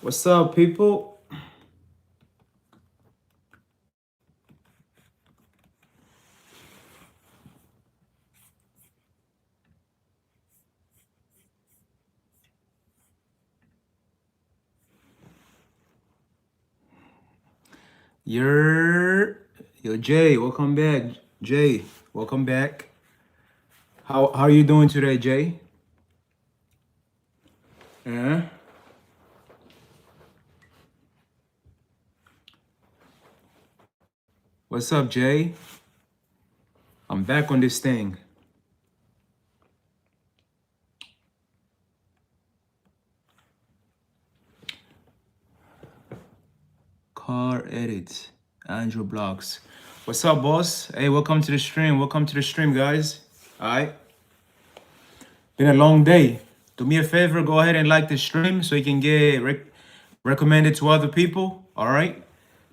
What's up, people? You're yo Jay, welcome back. Jay, welcome back. How are you doing today, Jay? Uh, what's up, Jay? I'm back on this thing. Car edit. Andrew Blocks. What's up, boss? Hey, welcome to the stream. Welcome to the stream, guys. Alright. Been a long day. Do me a favor, go ahead and like the stream so you can get recommended to other people. Alright.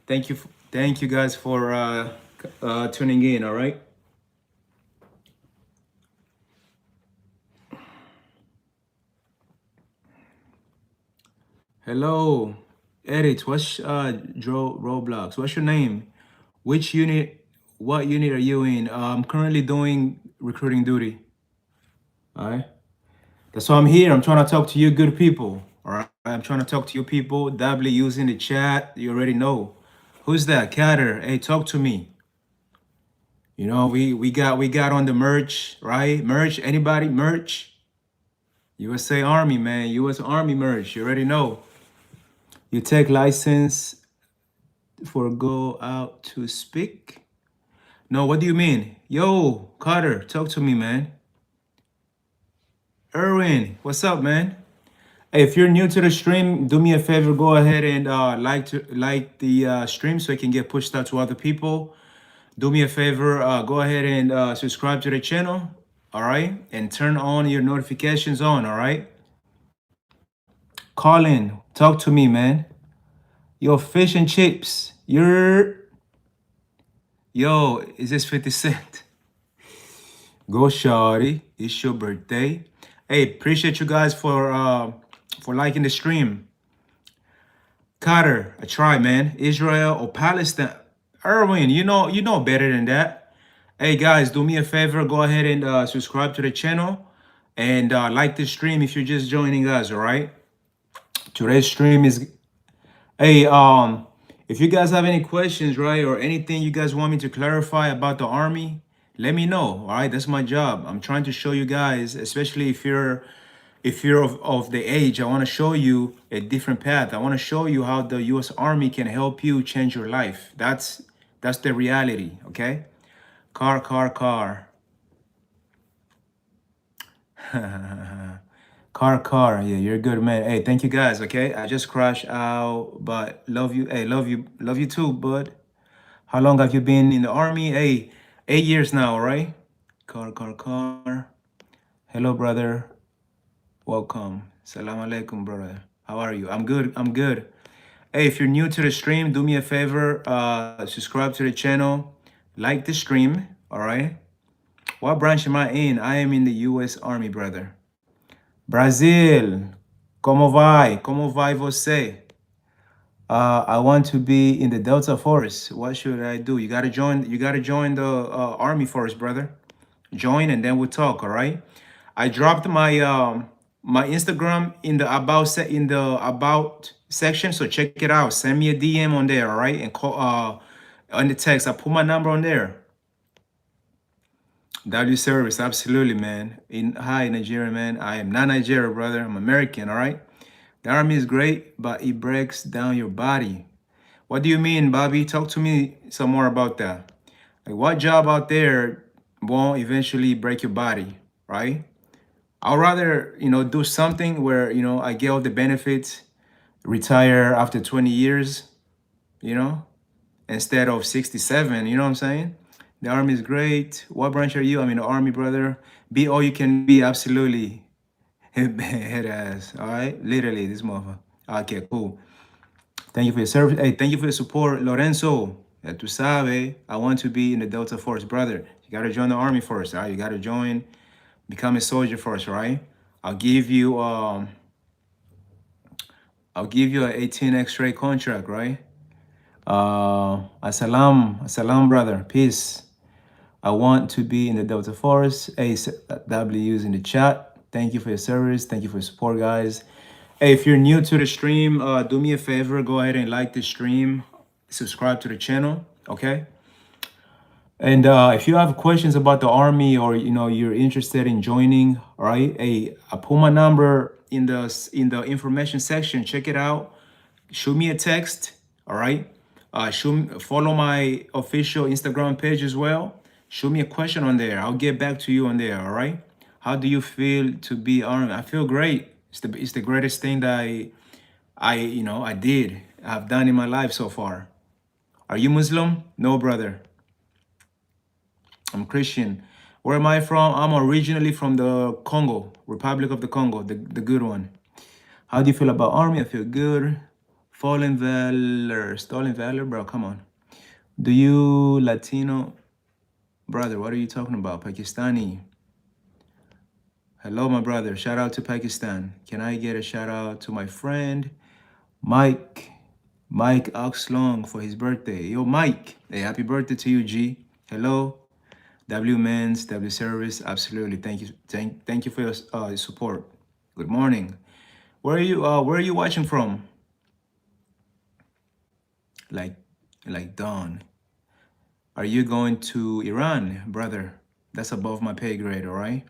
Thank you guys for tuning in, all right? Hello, Edit. What's Joe Roblox? What's your name? Which unit? What unit are you in? I'm currently doing recruiting duty. All right. That's why I'm here. I'm trying to talk to you, good people. All right. I'm trying to talk to you people. W using the chat. You already know. Who's that? Catter. Hey, talk to me. You know, we got on the merch, right? Merch. Anybody? Merch. USA Army, man. US Army merch. You already know. You take license for go out to speak? No, what do you mean? Yo, Carter, talk to me, man. Erwin, what's up, man? Hey, if you're new to the stream, do me a favor, go ahead and like the stream so it can get pushed out to other people. Do me a favor, go ahead and subscribe to the channel, all right? And turn on your notifications on, all right? Colin, talk to me, man. Yo, fish and chips. Yo, is this 50 Cent? Go shawty. It's your birthday. Hey, appreciate you guys for liking the stream. Carter, I try, man. Israel or Palestine. Erwin, you know better than that. Hey guys, do me a favor, go ahead and subscribe to the channel and like the stream if you're just joining us, all right? Today's stream is hey, if you guys have any questions, right, or anything you guys want me to clarify about the army, let me know. All right, that's my job. I'm trying to show you guys, especially if you're of the age, I want to show you a different path. I want to show you how the U.S. Army can help you change your life. That's the reality. Okay, car. Car. Yeah, you're a good man. Hey, thank you guys. Okay, I just crashed out, but love you. Hey, love you too, bud. How long have you been in the army? Hey, 8 years now, right? Car. Hello, brother. Welcome. Salam alaikum, brother. How are you? I'm good. I'm good. Hey, if you're new to the stream, do me a favor. Subscribe to the channel. Like the stream. All right. What branch am I in? I am in the U.S. Army, brother. Brazil. Como vai? Como vai você? I want to be in the Delta Force. What should I do? You gotta join. You gotta join the Army Force, brother. Join and then we'll talk. All right. I dropped my Instagram in the about section, so check it out. Send me a DM on there. All right, and call on the text. I put my number on there. W service, absolutely, man. Hi, Nigeria, man. I am not Nigeria, brother. I'm American. All right. The army is great, but it breaks down your body. What do you mean, Bobby? Talk to me some more about that. Like, what job out there won't eventually break your body, right? I'd rather, do something where, I get all the benefits, retire after 20 years, you know, instead of 67. You know what I'm saying? The army is great. What branch are you? I'm in the army, brother. Be all you can be, absolutely. Head ass. All right. Literally, this motherfucker. Okay, cool. Thank you for your service. Hey, thank you for your support, Lorenzo. Ya tú sabes, I want to be in the Delta Force, brother. You gotta join the army first. All right? You gotta join, become a soldier first, right? I'll give you I'll give you an 18 X-ray contract, right? Assalam, brother. Peace. I want to be in the Delta Force. Hey, W's in the chat. Thank you for your service. Thank you for your support, guys. Hey, if you're new to the stream, do me a favor. Go ahead and like the stream. Subscribe to the channel. Okay. And if you have questions about the army, or you're interested in joining, all right? Hey, I put my number in the information section. Check it out. Shoot me a text. All right. Follow my official Instagram page as well. Shoot me a question on there. I'll get back to you on there. All right. How do you feel to be army? I feel great. It's the greatest thing that I've done in my life so far. Are you Muslim? No, brother. I'm Christian. Where am I from? I'm originally from the Congo, Republic of the Congo, the good one. How do you feel about army? I feel good. Stolen valor, bro. Come on. Do you Latino, brother? What are you talking about? Pakistani. Hello, my brother. Shout out to Pakistan. Can I get a shout out to my friend Mike Oxlong for his birthday? Yo, Mike. Hey, happy birthday to you, G. Hello. W Men's, W Service, absolutely. Thank you, thank you for your support. Good morning. Where are you watching from? Like Dawn. Are you going to Iran, brother? That's above my pay grade, all right?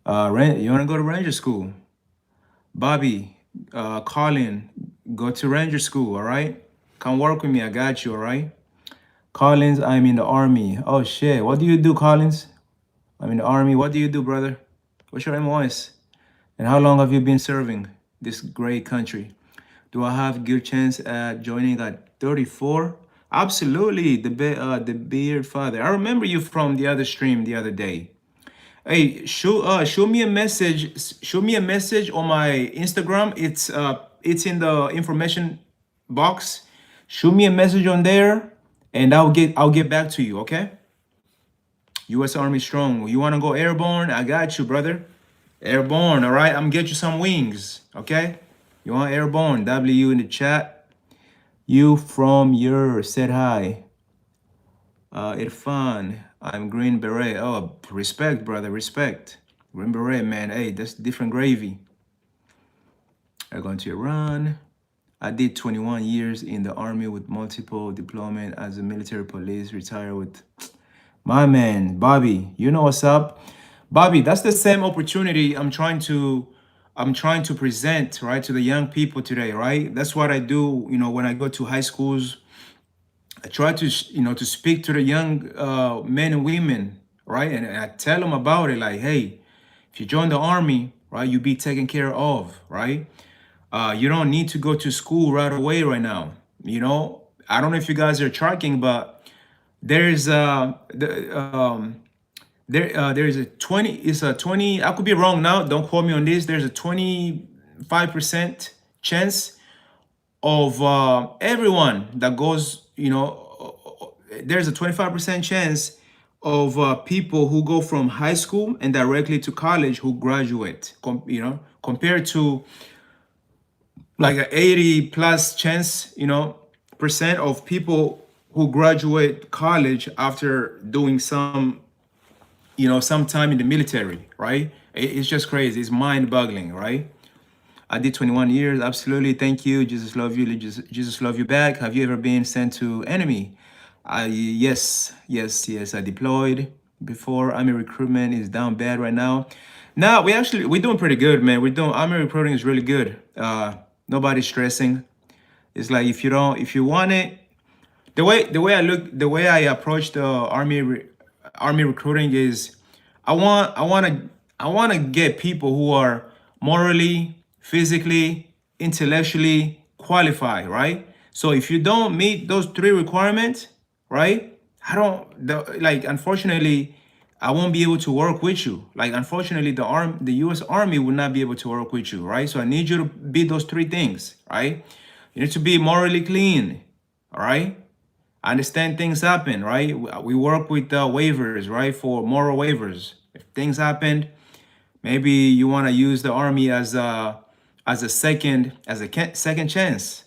You wanna go to Ranger School? Bobby, Colin, go to Ranger School, all right? Come work with me, I got you, all right? Collins, I'm in the army. Oh shit, what do you do, Collins? I'm in the army. What do you do, brother? What's your MOS? And how long have you been serving this great country? Do I have good chance at joining at 34? Absolutely, the beard father. I remember you from the other stream the other day. Hey, show me a message. Show me a message on my Instagram. It's in the information box. Shoot me a message on there, and I'll get back to you. Okay. U.S. Army strong. You want to go airborne? I got you, brother. Airborne, all right? I'm gonna get you some wings, okay? You want airborne? W in the chat. You from your said hi. Irfan, I'm Green Beret. Oh, respect, brother, respect. Green Beret, man. Hey, that's different gravy. I'm going to Iran. I did 21 years in the army with multiple deployment as a military police, retired with my man, Bobby. You know what's up? Bobby, that's the same opportunity I'm trying to present, right, to the young people today, right? That's what I do, when I go to high schools. I try to speak to the young men and women, right? And I tell them about it, like, hey, if you join the army, right, you be taken care of, right? You don't need to go to school right away right now. I don't know if you guys are tracking, but there's there's a 20, it's a 20, I could be wrong now, don't quote me on this. There's a 25% chance of everyone that goes, there's a 25% chance of people who go from high school and directly to college who graduate, compared to like an 80 plus chance, percent of people who graduate college after doing some time in the military, right? It's just crazy. It's mind-boggling, right? I did 21 years. Absolutely. Thank you. Jesus love you. Jesus love you back. Have you ever been sent to enemy? Yes. I deployed before. Army recruitment is down bad right now. Now we're doing pretty good, man. Army recruiting is really good. Nobody's stressing. It's like if you want it, the way I approach the army recruiting is I want to get people who are morally, physically, intellectually qualified, right? So if you don't meet those three requirements, right? Unfortunately, I won't be able to work with you. Like, unfortunately, the US Army will not be able to work with you, right? So I need you to be those three things, right? You need to be morally clean, all right? I understand things happen, right? We work with waivers, right? For moral waivers. If things happened, maybe you want to use the army as as a second chance.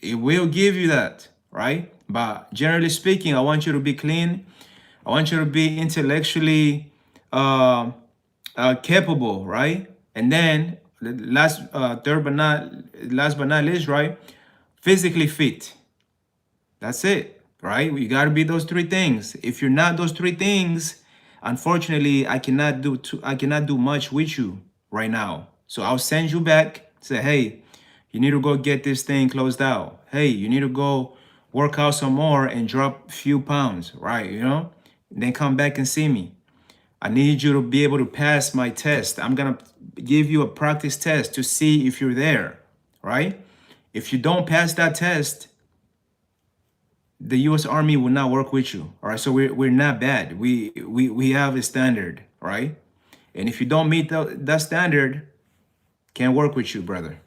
It will give you that, right? But generally speaking, I want you to be clean. I want you to be intellectually uh, capable, right? And then the last but not least, right? Physically fit. That's it, right? You got to be those three things. If you're not those three things, unfortunately, I cannot do much with you right now. So I'll send you back. Say, hey, you need to go get this thing closed out. Hey, you need to go work out some more and drop a few pounds, right? Then come back and see me. I need you to be able to pass my test. I'm gonna give you a practice test to see if you're there, right? If you don't pass that test, the U.S. Army will not work with you. All right, so we're not bad. We have a standard, right? And if you don't meet that standard, can't work with you, brother.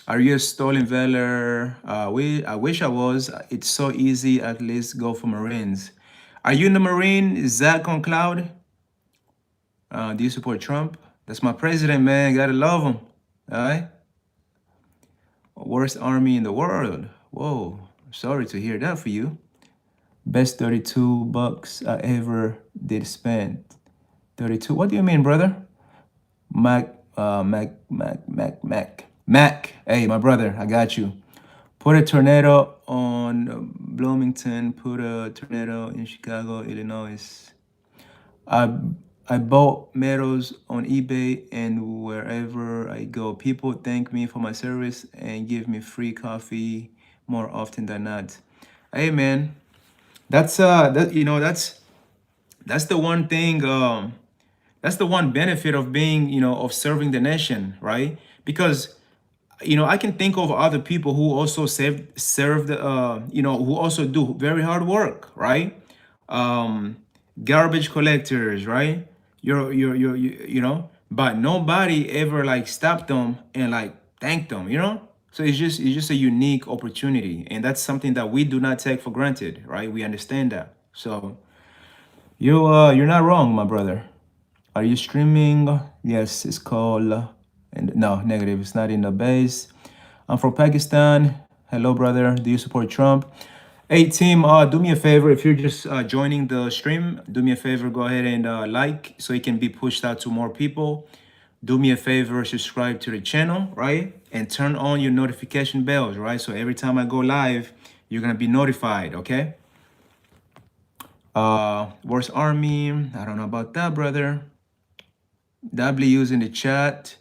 Are you a stolen valor? I wish I was. It's so easy. At least go for Marines. Are you in the Marine? Zach on Cloud? Do you support Trump? That's my president, man. Gotta love him. All right. Worst army in the world. Whoa. Sorry to hear that for you. Best 32 bucks I ever did spend. 32. What do you mean, brother? Mac. Hey, my brother, I got you. Put a tornado on Bloomington. Put a tornado in Chicago, Illinois. I I bought metals on eBay and wherever I go. People thank me for my service and give me free coffee more often than not. Hey man, that's the one thing that's the one benefit of being, of serving the nation, right? Because I can think of other people who also serve the who also do very hard work, right? um Garbage collectors, right? But nobody ever like stopped them and like thanked them, so it's just a unique opportunity, and that's something that we do not take for granted, right? We understand that. So you're not wrong, my brother. Are you streaming? Yes, it's called. And no, negative. It's not in the base. I'm from Pakistan. Hello, brother. Do you support Trump? Hey, team. Do me a favor. If you're just joining the stream, do me a favor. Go ahead and like so it can be pushed out to more people. Do me a favor. Subscribe to the channel, right? And turn on your notification bells, right? So every time I go live, you're gonna be notified. Okay. Worst army. I don't know about that, brother. W's in the chat.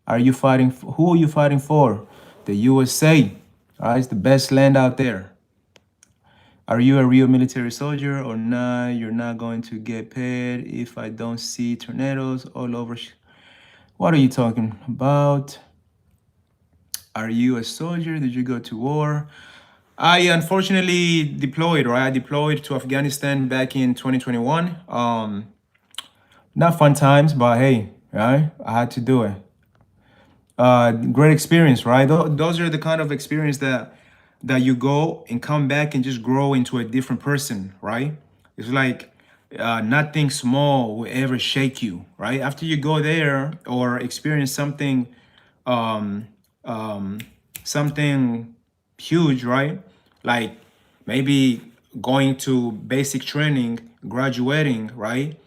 Are you fighting? Who are you fighting for? The USA. All right, it's the best land out there. Are you a real military soldier or not? You're not going to get paid if I don't see tornadoes all over. What are you talking about? Are you a soldier? Did you go to war? I unfortunately deployed, right? I deployed to Afghanistan back in 2021. Not fun times, but hey, right? I had to do it. Great experience, right? Those are the kind of experience that you go and come back and just grow into a different person, right? It's like nothing small will ever shake you, right? After you go there or experience um, um, something huge, right? Like maybe going to basic training, graduating, right?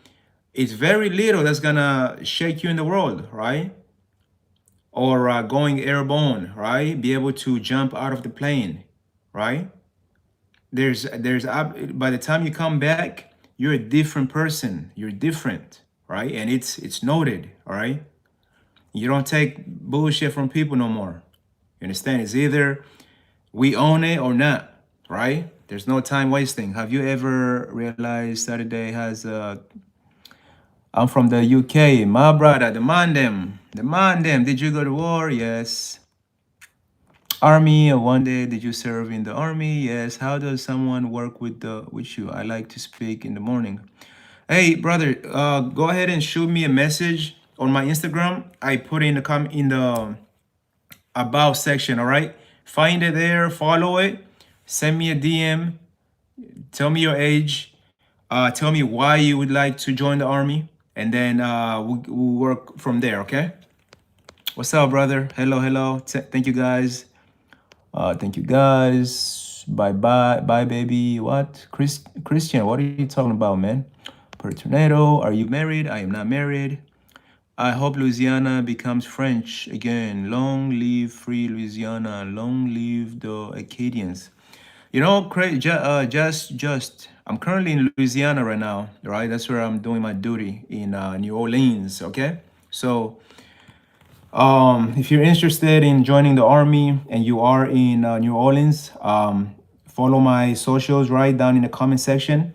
It's very little that's gonna shake you in the world, right? Or going airborne, right? Be able to jump out of the plane, right? By the time you come back, you're a different person. You're different, right? And it's noted, all right? You don't take bullshit from people no more. You understand? It's either we own it or not, right? There's no time wasting. Have you ever realized Saturday has a I'm from the UK. My brother, demand them. Demand them. Did you go to war? Yes. Army, one day did you serve in the army? Yes. How does someone work with you? I like to speak in the morning. Hey, brother, go ahead and shoot me a message on my Instagram. I put in the about section, all right? Find it there, follow it, send me a DM, tell me your age, tell me why you would like to join the army, and then we'll work from there, okay? What's up, brother? Hello, hello. Thank you, guys. Thank you, guys. Bye, bye, bye, baby. What, Christian? What are you talking about, man? Per tornado. Are you married? I am not married. I hope Louisiana becomes French again. Long live free Louisiana. Long live the Acadians. You know, just. I'm currently in Louisiana right now, right? That's where I'm doing my duty in New Orleans. Okay, so if you're interested in joining the army and you are in New Orleans, follow my socials right down in the comment section,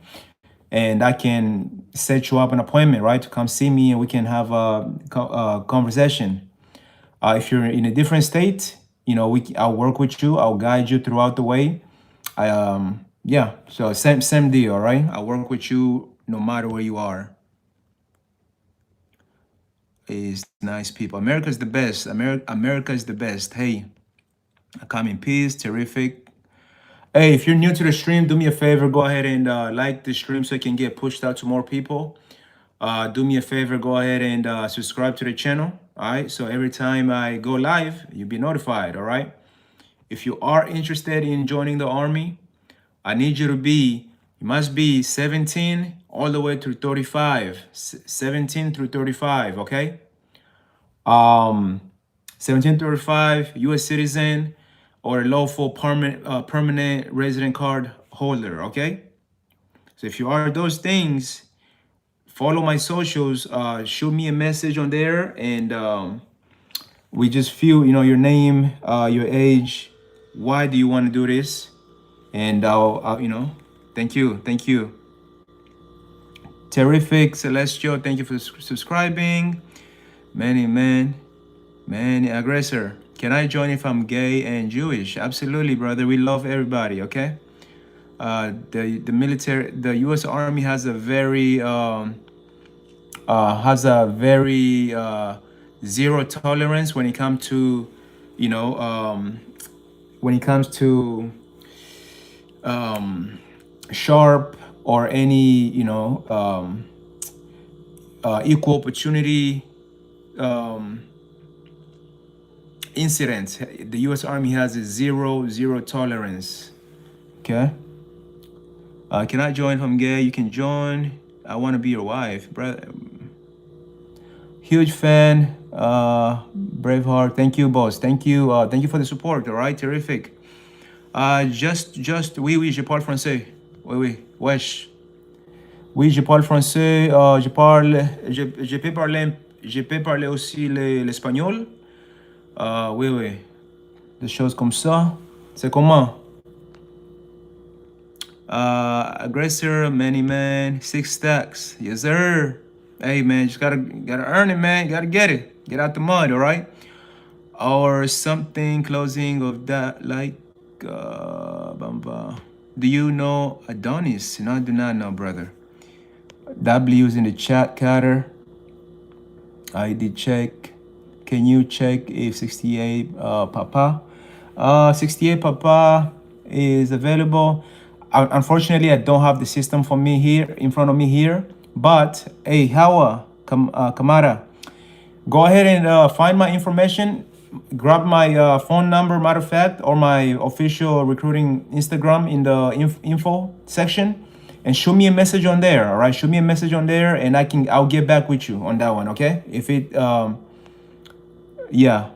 and I can set you up an appointment, right, to come see me, and we can have a conversation. If you're in a different state, I'll work with you. I'll guide you throughout the way. Yeah. So same deal, right? I'll work with you no matter where you are. Is nice people. America's the best. America is the best. Hey, I come in peace. Terrific. Hey, if you're new to the stream, do me a favor. Go ahead and like the stream so it can get pushed out to more people. Do me a favor. Go ahead and subscribe to the channel. All right. So every time I go live, you'll be notified. All right. If you are interested in joining the army, I need you must be 17 all the way through 35. 17 through 35. Okay. Um, 1735, U.S. citizen, or a lawful permanent resident card holder. Okay, so if you are those things, follow my socials. Shoot me a message on there, and we just feel your name, your age, why do you want to do this, and thank you, thank you. Terrific, Celestial. Thank you for subscribing. Many aggressor. Can I join if I'm gay and Jewish? Absolutely, brother. We love everybody. Okay. The military, the U.S. Army has a very zero tolerance when it comes to, you know, when it comes to sharp or any equal opportunity incidents. The U.S. Army has a zero tolerance. Okay. Can I join if I'm gay? You can join. I want to be your wife, brother. Huge fan. Braveheart. Thank you, boss. Thank you. Thank you for the support. All right, terrific. Oui, oui, je parle français. Oui, oui, wesh. Oui, je parle français. Je peux parler aussi l'espagnol. Oui, oui. Des choses comme ça. C'est comment? Aggressor, many man, 6 stacks. Yes, sir. Hey, man, just gotta earn it, man. Gotta get it. Get out the mud, all right? Or something closing of that, like, do you know Adonis? No, I do not know, brother. W's in the chat, Carter. I did check. Can you check if 68 Papa? 68 Papa is available. Unfortunately, I don't have the system for me here in front of me here. But hey, Hawa Kamara, go ahead and find my information. Grab my phone number, matter of fact, or my official recruiting Instagram in the info section, and shoot me a message on there. All right, shoot me a message on there, and I'll get back with you on that one. Okay, if it yeah,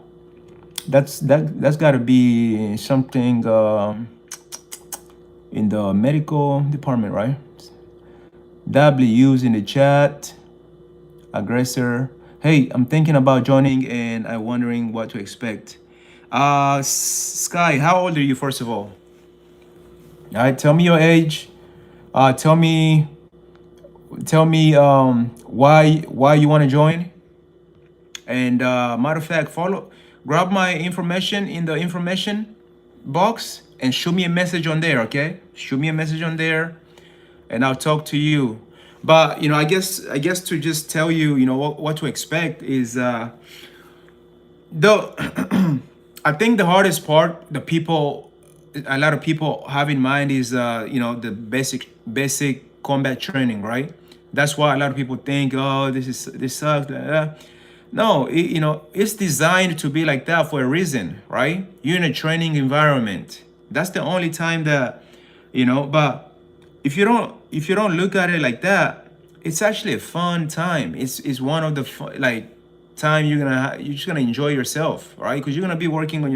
that's got to be something in the medical department, right? W's in the chat. Aggressor. Hey, I'm thinking about joining and I'm wondering what to expect. Sky, how old are you, first of all? All right, tell me your age. Tell me why you want to join. And matter of fact, grab my information in the information box and shoot me a message on there, okay? Shoot me a message on there and I'll talk to you. But I guess to just tell you, what to expect is the I think the hardest part a lot of people have in mind is the basic combat training, right? That's why a lot of people think, oh, this sucks. Blah, blah. No, it's designed to be like that for a reason, right? You're in a training environment. That's the only time that, but if you don't look at it like that, it's actually a fun time. It's one of the like time you're just gonna enjoy yourself, right? Because you're gonna be working on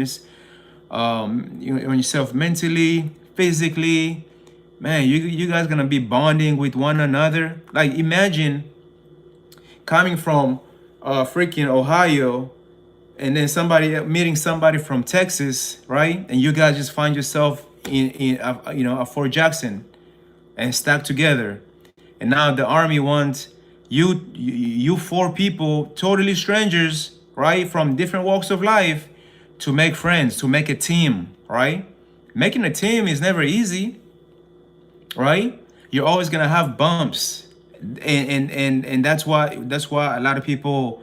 on yourself mentally, physically. Man, you guys gonna be bonding with one another. Like imagine coming from freaking Ohio and then somebody meeting somebody from Texas, right? And you guys just find yourself in Fort Jackson and stuck together. And now the army wants you four people, totally strangers, right, from different walks of life, to make friends, to make a team, right? Making a team is never easy, right? You're always gonna have bumps, and that's why a lot of people,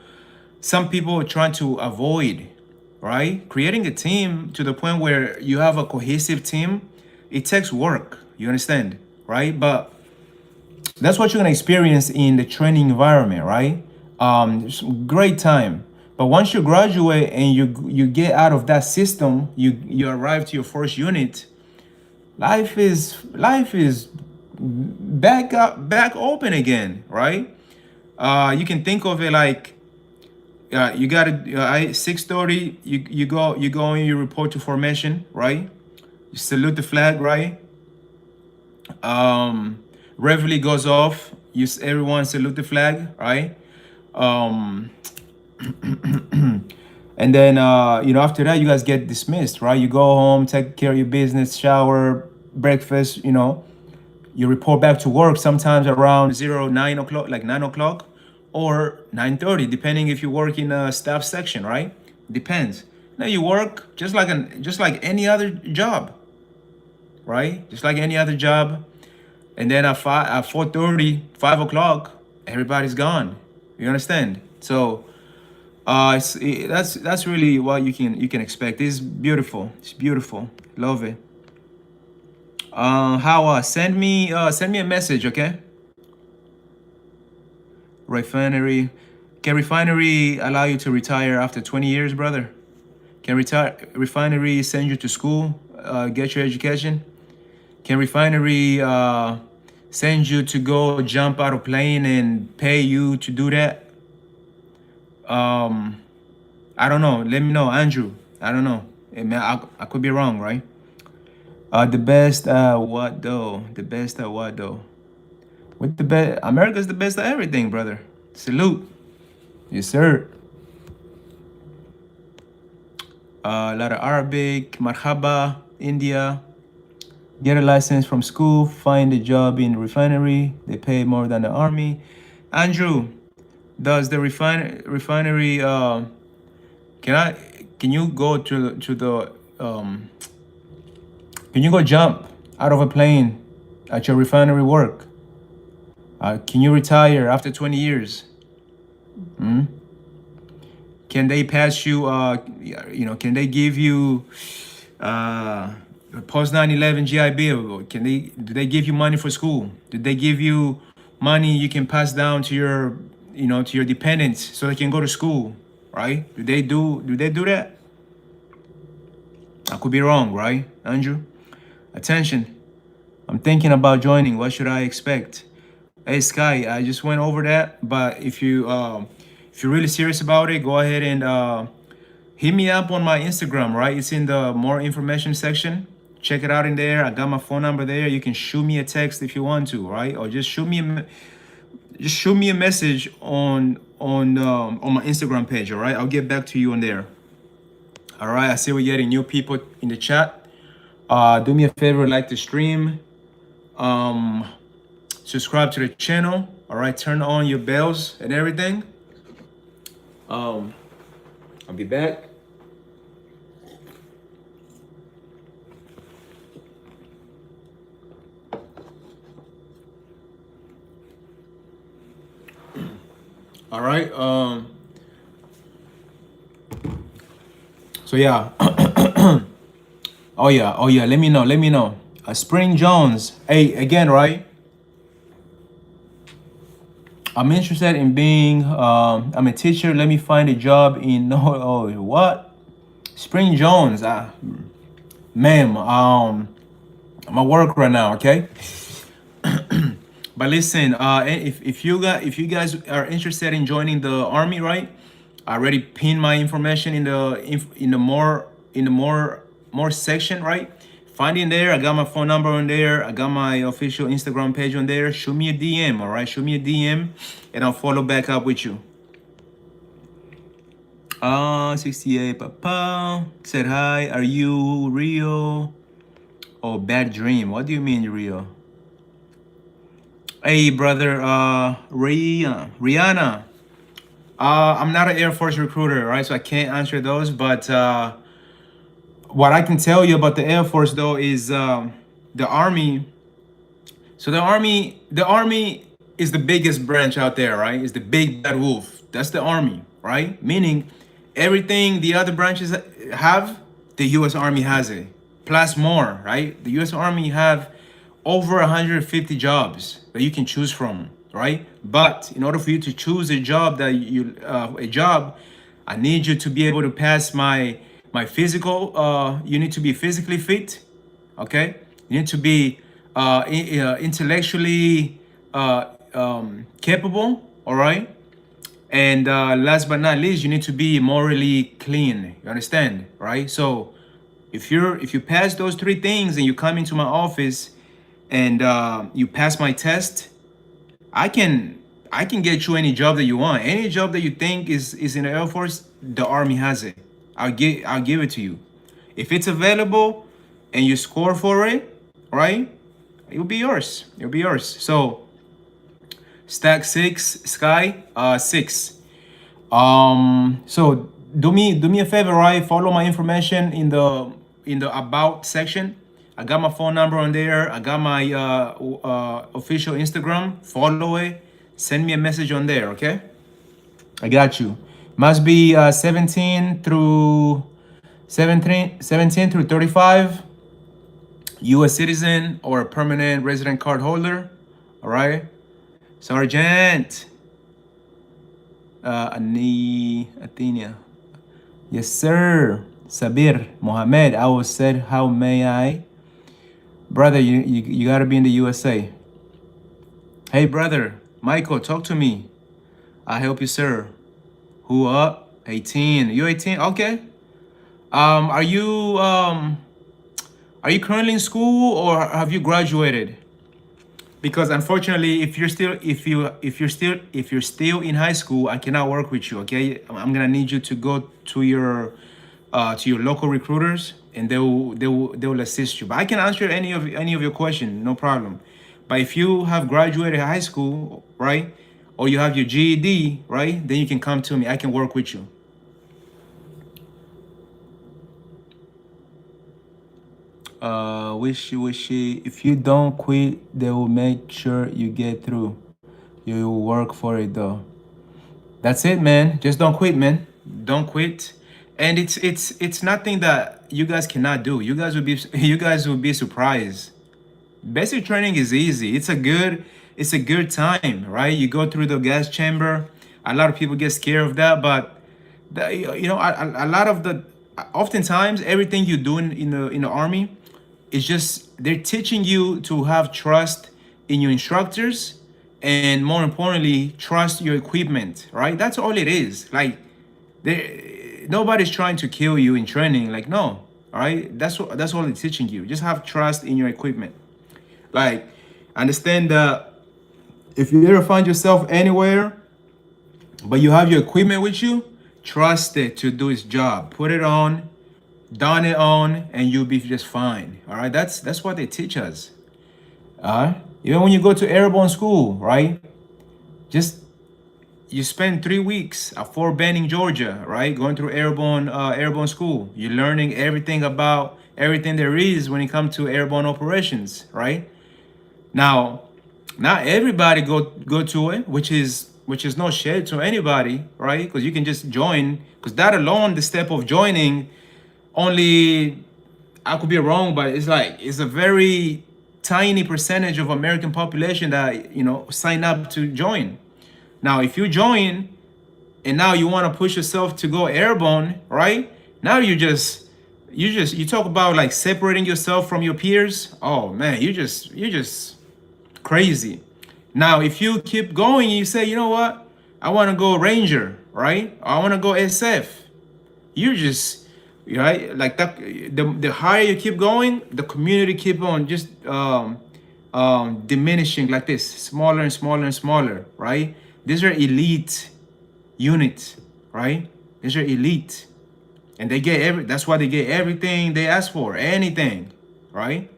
some people are trying to avoid, right? Creating a team to the point where you have a cohesive team, it takes work. You understand, right? But that's what you're gonna experience in the training environment, right? It's a great time. But once you graduate and you get out of that system, you arrive to your first unit. Life is back open again, right? You can think of it like you got to 6:30. You go and you report to formation, right? You salute the flag, right? Reveille goes off. Everyone salute the flag, right? Um, and then after that you guys get dismissed, right? You go home, take care of your business, shower, breakfast. You report back to work sometimes around 9 o'clock, like 9 o'clock, or 9:30, depending if you work in a staff section, right? Depends. Now you work just like any other job, right? Just like any other job. And then at 4:30, 5 o'clock, everybody's gone. You understand? So that's really what you can expect. It's beautiful. It's beautiful. Love it. How send me a message, okay? Refinery. Can refinery allow you to retire after 20 years, brother? Can refinery send you to school, get your education? Can refinery send you to go jump out of plane and pay you to do that? I don't know. Let me know, Andrew. I don't know. I could be wrong, right? The best what though? The best at what though? With the best, America's the best at everything, brother. Salute. Yes, sir. A lot of Arabic, marhaba, India. Get a license from school, find a job in refinery. They pay more than the army. Andrew, does the refinery can you go to the can you go jump out of a plane at your refinery work? Can you retire after 20 years? Can they pass you can they give you post 9/11 GI Bill? Do they give you money for school? Did they give you money you can pass down to your dependents so they can go to school, right? Do they do that? I could be wrong, right, Andrew? Attention. I'm thinking about joining. What should I expect? Hey Sky, I just went over that, but if you're really serious about it, go ahead and hit me up on my Instagram, right? It's in the more information section. Check it out in there. I got my phone number there. You can shoot me a text if you want to, right? Or just shoot me a message on my Instagram page, all right? I'll get back to you on there. All right, I see we're getting new people in the chat. Do me a favor, like the stream, subscribe to the channel, all right? Turn on your bells and everything. I'll be back. All right. So yeah. Oh yeah. Let me know. Spring Jones. Hey, again, right? I'm interested in being. I'm a teacher. Let me find a job in. No, oh, what? Spring Jones. Ma'am. I'm at work right now. Okay. But listen, if you guys are interested in joining the army, right? I already pinned my information in the more section, right? Find in there. I got my phone number on there. I got my official Instagram page on there. Shoot me a DM, all right? Shoot me a DM, and I'll follow back up with you. 68 Papa said hi. Are you Rio? Oh, bad dream. What do you mean, Rio? Hey, brother, Rihanna. I'm not an Air Force recruiter, right? So I can't answer those. But what I can tell you about the Air Force, though, is the Army. So the Army is the biggest branch out there, right? It's the big bad wolf. That's the Army, right? Meaning everything the other branches have, the U.S. Army has it, plus more, right? The U.S. Army have over 150 jobs that you can choose from, right? But in order for you to choose a job, I need you to be able to pass my physical. You need to be physically fit, okay? You need to be intellectually capable, all right? And last but not least, you need to be morally clean. You understand, right? So if you pass those three things and you come into my office and you pass my test, I can I can get you any job that you want. Any job that you think is in the Air Force, the Army has it. I'll give it to you. If it's available and you score for it, right? It'll be yours. It'll be yours. So stack six, Sky, six. So do me a favor, right? Follow my information in the about section. I got my phone number on there. I got my official Instagram. Follow it. Send me a message on there, okay? I got you. Must be 17 through 35, U.S. citizen or a permanent resident card holder. All right, Sergeant. Athenia. Yes, sir. Sabir Mohammed. I was said, how may I? Brother, you gotta be in the USA. Hey, brother. Michael, talk to me. I help you, sir. Who up? 18. You 18? Okay. Are you currently in school or have you graduated? Because unfortunately, if you're still in high school, I cannot work with you. Okay, I'm gonna need you to go to your local recruiters, and they will assist you. But I can answer any of your question, no problem. But if you have graduated high school, right, or you have your GED, right, then you can come to me. I can work with you. Wishy. If you don't quit, they will make sure you get through. You will work for it though. That's it, man. Just don't quit, man. Don't quit. And it's nothing that you guys cannot do. You guys will be surprised. Basic training is easy. It's a good time, right? You go through the gas chamber. A lot of people get scared of that, but a lot of the oftentimes everything you do in the army is just they're teaching you to have trust in your instructors and more importantly trust your equipment, right? That's all it is. Like nobody's trying to kill you in training, like no. All right, that's all it's teaching you. Just have trust in your equipment. Like understand that if you ever find yourself anywhere but you have your equipment with you, trust it to do its job. Put it on, don it on, and you'll be just fine. All right, that's what they teach us. Even when you go to airborne school, right? Just you spend 3 weeks at Fort Benning, Georgia, right? Going through airborne school. You're learning everything about everything there is when it comes to airborne operations, right? Now, not everybody go to it, which is no shade to anybody, right? Because you can just join. Because that alone, the step of joining, only I could be wrong, but it's a very tiny percentage of American population that sign up to join. Now, if you join and now you want to push yourself to go airborne, right? Now you talk about like separating yourself from your peers. Oh man, you just crazy. Now, if you keep going, you say, you know what? I want to go Ranger, right? I want to go SF. You just right like that. The higher you keep going, the community keep on just diminishing like this, smaller and smaller and smaller, right? These are elite units, right? These are elite, and they get that's why they get everything they ask for, anything, right?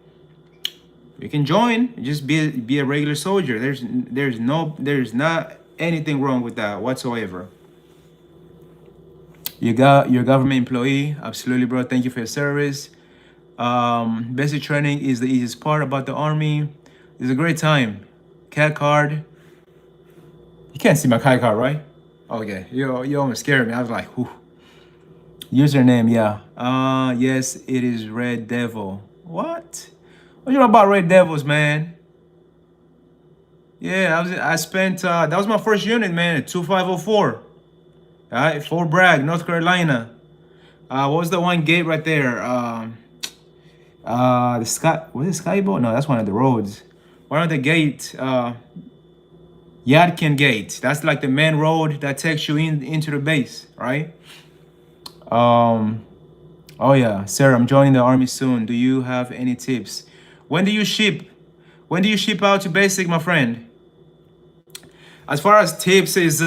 You can join, just be a regular soldier. There's not anything wrong with that whatsoever. You got your government employee, absolutely, bro. Thank you for your service. Basic training is the easiest part about the army. It's a great time. Cat card. You can't see my cat card, right? Okay, you almost scared me. I was like, whew. Username, yeah. Yes, it is Red Devil. What? What you know about Red Devils, man? Yeah, I spent that was my first unit, man, 2504. All right, Fort Bragg, North Carolina. What was the one gate right there? The Sky, was it Sky Boat? No, that's one of the roads. One of the gate, Yadkin Gate. That's like the main road that takes you into the base, right? Oh yeah, sir, I'm joining the army soon. Do you have any tips? When do you ship? When do you ship out to basic, my friend? As far as tips is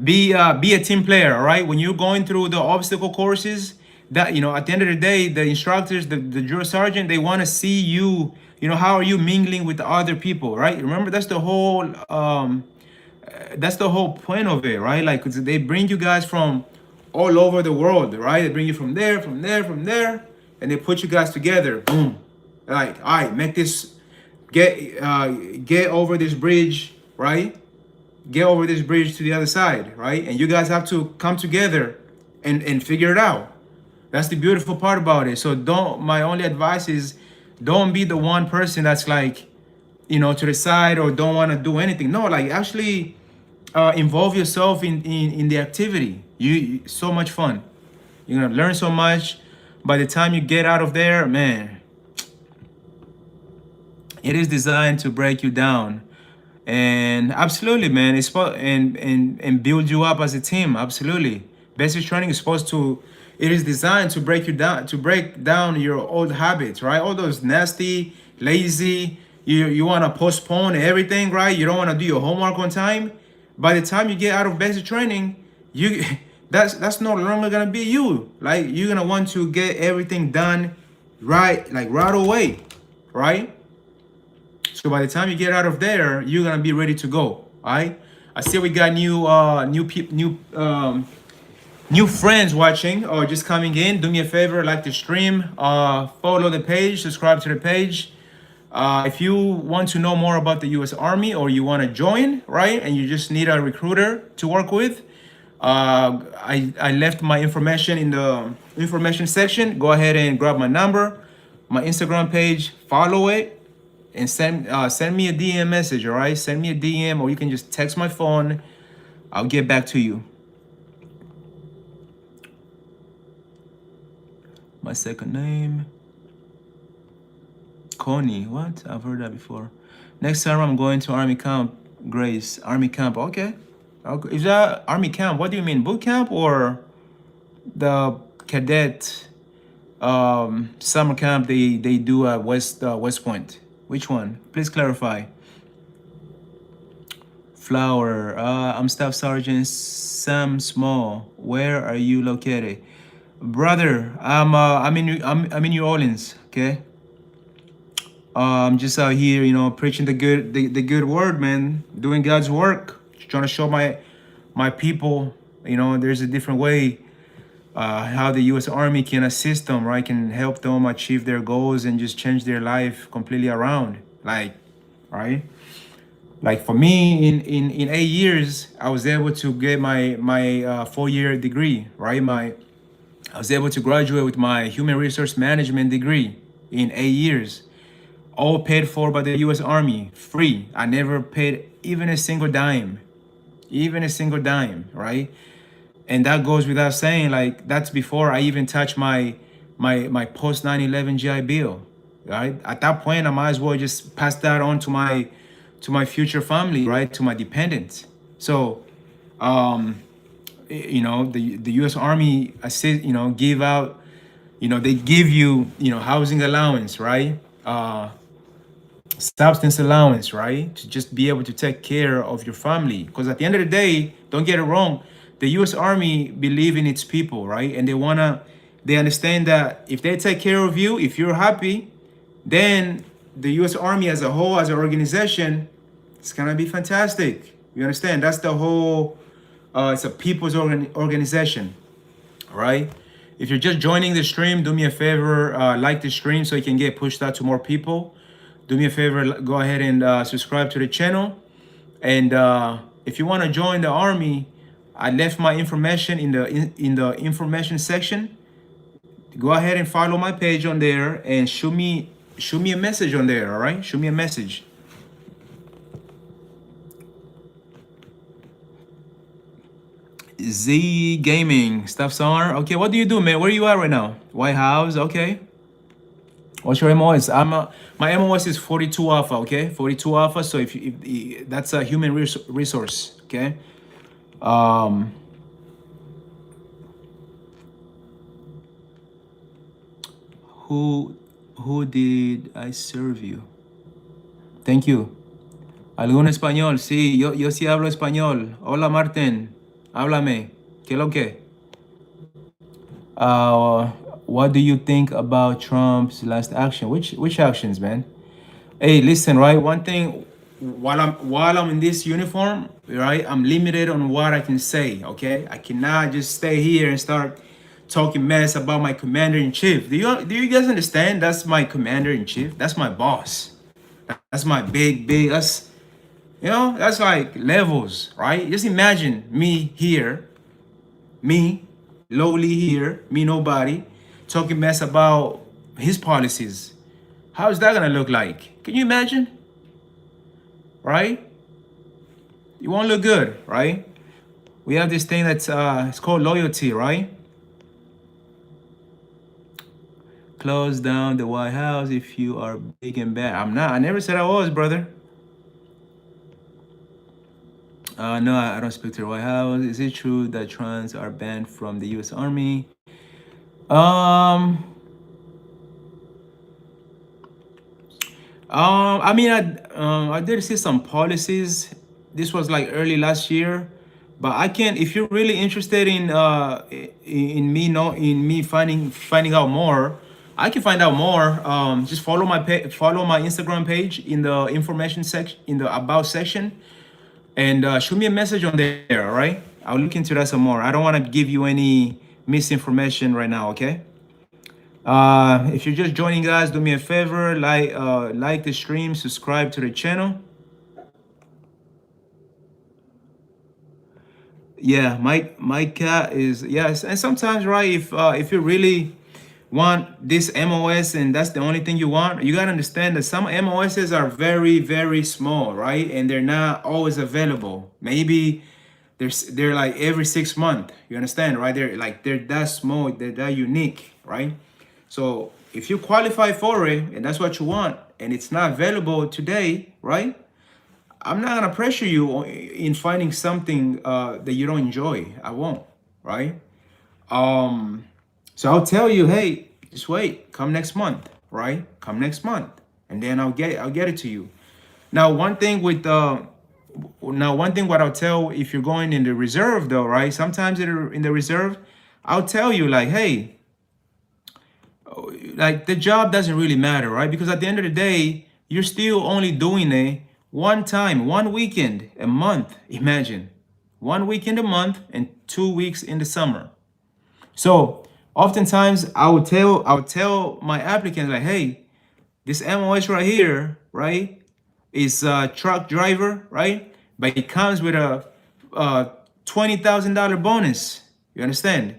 be a team player, all right? When you're going through the obstacle courses, that at the end of the day, the instructors, the drill sergeant, they want to see you. How are you mingling with the other people, right? Remember, that's the whole point of it, right? Like they bring you guys from all over the world, right? They bring you from there, from there, from there, and they put you guys together. Boom. Like, all right, make this get over this bridge, right? Get over this bridge to the other side, right? And you guys have to come together and figure it out. That's the beautiful part about it. So my only advice is don't be the one person that's like, to the side or don't want to do anything. No, like actually involve yourself in the activity. So much fun. You're gonna learn so much. By the time you get out of there, man, it is designed to break you down. And absolutely, man, it's supposed and build you up as a team. Absolutely, basic training is supposed to. It is designed to break you down, to break down your old habits, right? All those nasty, lazy. You want to postpone everything, right? You don't want to do your homework on time. By the time you get out of basic training, you that's no longer gonna be you. Like you're gonna want to get everything done right, like right away, right? So by the time you get out of there, you're gonna be ready to go. All right. I see we got new friends watching or just coming in. Do me a favor, like the stream, follow the page, subscribe to the page. If you want to know more about the U.S. Army or you want to join, right, and you just need a recruiter to work with, I left my information in the information section. Go ahead and grab my number, my Instagram page, follow it, and send me a DM message. All right, send me a DM, or you can just text my phone. I'll get back to you. My second name, Connie. What? I've heard that before. Next time I'm going to Army Camp. Grace, Army Camp. Okay. Is that Army Camp? What do you mean, boot camp or the cadet summer camp they do at West Point? Which one? Please clarify. Flower. I'm Staff Sergeant Sam Small. Where are you located, brother? I'm in New Orleans. Okay. I'm just out here, preaching the good word, man. Doing God's work. Trying to show my people, there's a different way. How the U.S. Army can assist them, right? Can help them achieve their goals and just change their life completely around. Like, right? Like for me, in 8 years, I was able to get my 4-year degree, right? I was able to graduate with my human resource management degree in 8 years, all paid for by the U.S. Army, free. I never paid even a single dime, even a single dime, right? And that goes without saying. Like that's before I even touch my post 9/11 GI Bill, right? At that point, I might as well just pass that on to my future family, right? To my dependents. So, you know, the U.S. Army assist, you know, give out, you know, they give you, you know, housing allowance, right? Substance allowance, right? To just be able to take care of your family. Because at the end of the day, don't get it wrong, the U.S. Army believe in its people, right? And they understand that if they take care of you, if you're happy, then the U.S. Army as a whole, as an organization, it's gonna be fantastic. You understand? That's the whole. It's a people's organization, right? If you're just joining the stream, do me a favor, like the stream so it can get pushed out to more people. Do me a favor, go ahead and subscribe to the channel. And if you want to join the army, I left my information in the information section. Go ahead and follow my page on there and shoot me a message on there. All right, shoot me a message. Z Gaming, Stuff are okay. What do you do, man? Where are you at right now? White House, okay. What's your MOS? My MOS is 42 alpha, okay? 42 alpha. So if that's a human resource, okay? Um, who who did I serve you? Thank you. ¿Algún español? Sí, yo sí hablo español. Hola, Martín. Háblame. ¿Qué lo que? Uh, what do you think about Trump's last action? Which actions, man? Hey, listen, right? One thing, while I'm in this uniform, right? I'm limited on what I can say. Okay, I cannot just stay here and start talking mess about my commander in chief. Do you guys understand? That's my commander in chief. That's my boss. That's my big. That's, you know, that's like levels, right? Just imagine me here, me lowly here, me nobody, talking mess about his policies. How is that gonna look like? Can you imagine? Right? You won't look good, right? We have this thing that's it's called loyalty, right? Close down the White House if you are big and bad. I'm not. I never said I was, brother. No, I don't speak to the White House. Is it true that trans are banned from the U.S. Army? Um, I mean, I did see some policies. This was like early last year, but I can. If you're really interested in me, know in me finding out more, I can find out more. Just follow my Instagram page in the information section, in the about section, and shoot me a message on there. All right, I'll look into that some more. I don't want to give you any misinformation right now. Okay. If you're just joining, guys, do me a favor, like the stream, subscribe to the channel. Yeah, my cat is, yes, and sometimes, right, if you really want this MOS and that's the only thing you want, you gotta understand that some MOSs are very small, right, and they're not always available. Maybe they're like every 6 months. You understand, right? They're that small, they're that unique, right? So if you qualify for it and that's what you want and it's not available today, right? I'm not gonna pressure you in finding something that you don't enjoy. I won't, right? So I'll tell you, hey, just wait, come next month, right? Come next month, and then I'll get it to you. Now, one thing what I'll tell if you're going in the reserve though, right? Sometimes in the reserve, I'll tell you like, hey, like the job doesn't really matter, right? Because at the end of the day, you're still only doing it one time, one weekend a month. Imagine 1 weekend a month and 2 weeks in the summer. So oftentimes I would tell my applicants like, hey, this MOS right here, right, is a truck driver, right? But it comes with a $20,000 bonus. You understand?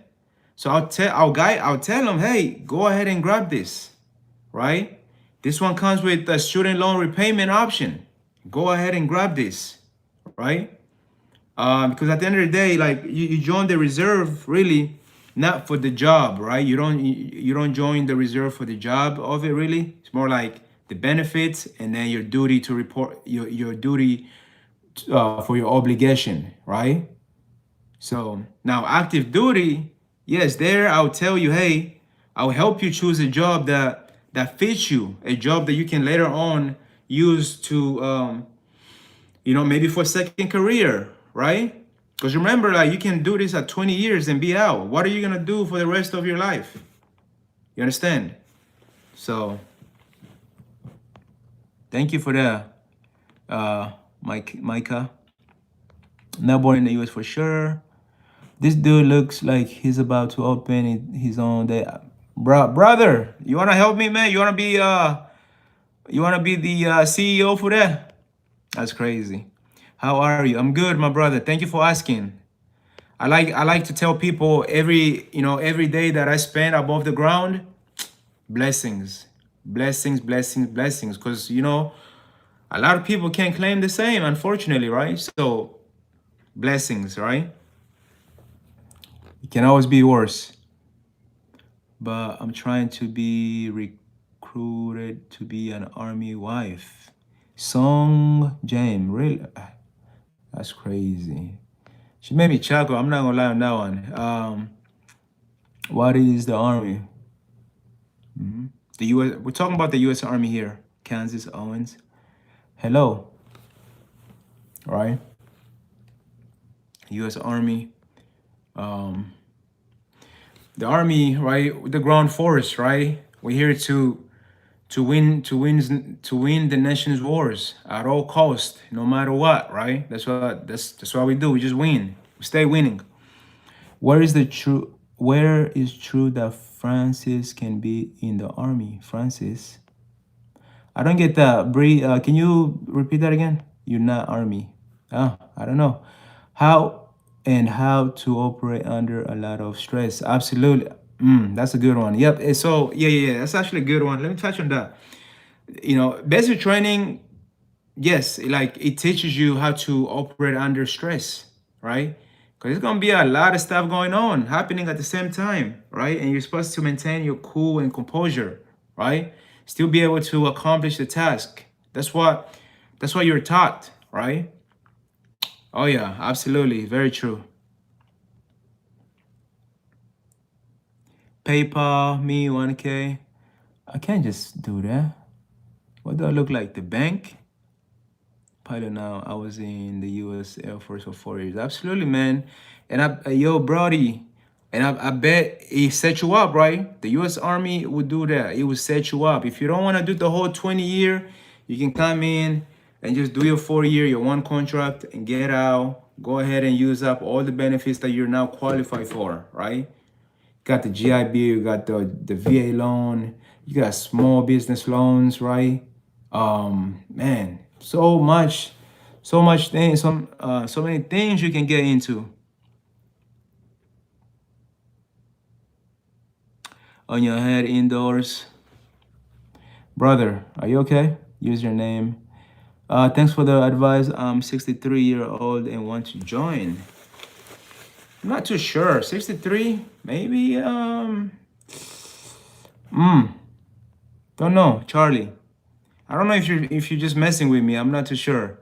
So I'll tell them, hey, go ahead and grab this, right? This one comes with a student loan repayment option. Go ahead and grab this, right? Because at the end of the day, like you join the reserve really not for the job, right? You don't join the reserve for the job of it really. It's more like the benefits and then your duty to report your duty for your obligation, right? So now active duty, yes, there I'll tell you, hey, I'll help you choose a job that fits you, a job that you can later on use to maybe for a second career, right? Because remember, like you can do this at 20 years and be out. What are you gonna do for the rest of your life? You understand? So thank you for that, Micah. Not born in the US for sure. This dude looks like he's about to open his own day. Brother, you wanna help me, man? You wanna be the CEO for that? That's crazy. How are you? I'm good, my brother. Thank you for asking. I like to tell people every day that I spend above the ground, blessings, blessings, blessings, blessings. Because a lot of people can't claim the same, unfortunately, right? So blessings, right? It can always be worse. But I'm trying to be recruited to be an army wife. Song Jam, really? That's crazy. She made me chuckle. I'm not gonna lie on that one. What is the army? The U.S. We're talking about the U.S. Army here. Kansas Owens. Hello, right? U.S. Army. Um, the Army, right? The ground force, right? We're here to win the nation's wars at all cost, no matter what, right? That's what we do. We just win. We stay winning. Where is true that Francis can be in the army? Francis, I don't get that. Bree, can you repeat that again? You're not army. I don't know. How to operate under a lot of stress. Absolutely. That's a good one. Yep. So yeah. That's actually a good one. Let me touch on that. Basic training, yes, like it teaches you how to operate under stress, right? Because there's gonna be a lot of stuff going on happening at the same time, right? And you're supposed to maintain your cool and composure, right? Still be able to accomplish the task. That's what you're taught, right? Oh yeah, absolutely, very true. PayPal, me 1K. I can't just do that. What do I look like? The bank? Pilot now. I was in the U.S. Air Force for 4 years. Absolutely, man. And yo, Brody, and I bet it set you up, right? The U.S. Army would do that. It would set you up. If you don't want to do the whole 20 year, you can come in and just do your 4 year, your one contract, and get out. Go ahead and use up all the benefits that you're now qualified for, right? Got the GIB, you got the VA loan, you got small business loans, right? Man, so much things, so many things you can get into on your head indoors. Brother, are you okay? Use your name. Thanks for the advice. I'm 63-year-old and want to join. I'm not too sure. 63, maybe. Don't know, Charlie. I don't know if you're just messing with me. I'm not too sure.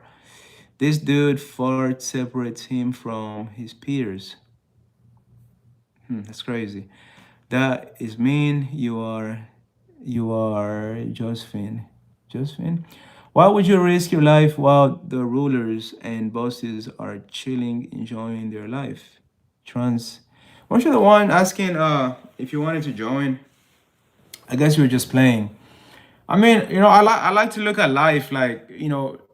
This dude fart separates him from his peers. That's crazy. That is mean. You are Josephine. Josephine? Why would you risk your life while the rulers and bosses are chilling, enjoying their life? Trans. Weren't you the one asking if you wanted to join? I guess you were just playing. I mean, I like to look at life like,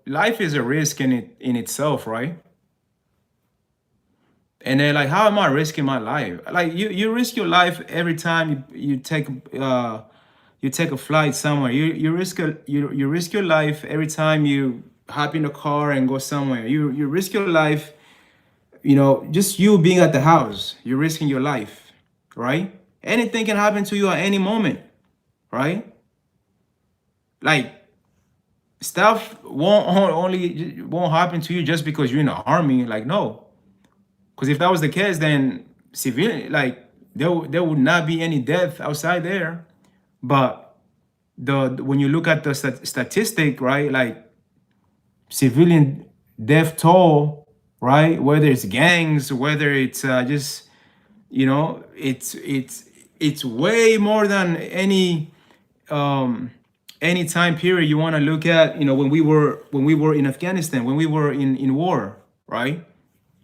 life is a risk in itself, right? And then like, how am I risking my life? Like you risk your life every time you take a flight somewhere. You risk your life every time you hop in a car and go somewhere. You risk your life, just you being at the house. You're risking your life, right? Anything can happen to you at any moment, right? Like stuff won't happen to you just because you're in the army. Like no, Because if that was the case, then civilian, like there would not be any death outside there. But the when you look at the statistic, right, like civilian death toll, right, whether it's gangs, whether it's just it's way more than any time period you want to look at. When we were in Afghanistan, when we were in war, right?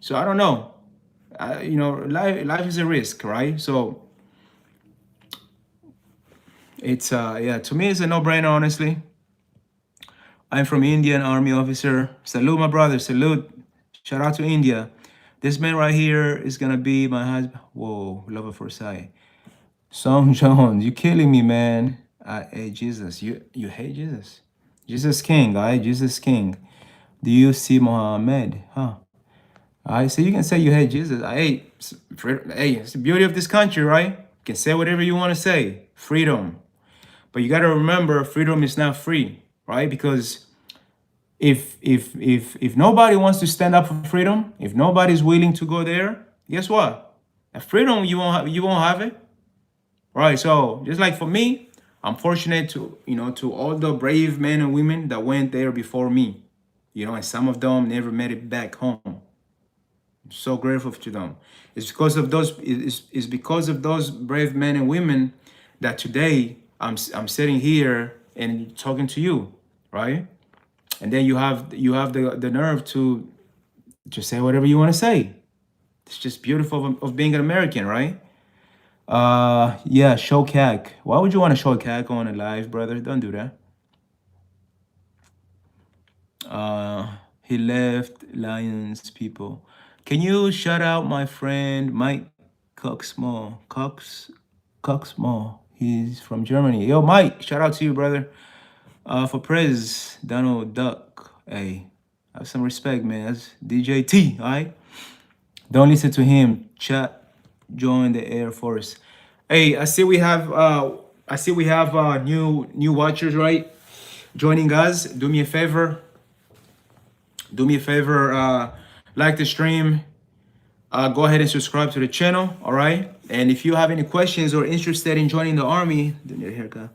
So I don't know. Life is a risk, right? So it's yeah, to me it's a no-brainer, honestly. I'm from India, an army officer. Salute, my brother. Salute. Shout out to India. This man right here is gonna be my husband. Whoa, love at first sight. Song Jones, you killing me, man. Hey, Jesus, you hate Jesus. Jesus King, all right? Jesus King. Do you see Muhammad? Huh? All right, so you can say you hate Jesus. Hey, it's the beauty of this country, right? You can say whatever you want to say. Freedom. But you got to remember, freedom is not free, right? Because if nobody wants to stand up for freedom, if nobody's willing to go there, guess what? A freedom you won't have it. Right. So just like for me, I'm fortunate to all the brave men and women that went there before me, and some of them never made it back home. I'm so grateful to them. It's because of those brave men and women that today I'm sitting here and talking to you, right? And then you have the nerve to just say whatever you want to say. It's just beautiful of being an American, right? Yeah, show cack. Why would you want to show cack on a live, brother? Don't do that. He left Lions people. Can you shout out my friend Mike Coxmore? Coxmore. He's from Germany. Yo, Mike, shout out to you, brother. For Prez, Donald Duck. Hey, have some respect, man. That's DJ T, all right? Don't listen to him. Chat, join the Air Force. Hey, I see we have new watchers, right? Joining us. Do me a favor. Like the stream. Go ahead and subscribe to the channel. All right. And if you have any questions or interested in joining the army, do need a haircut.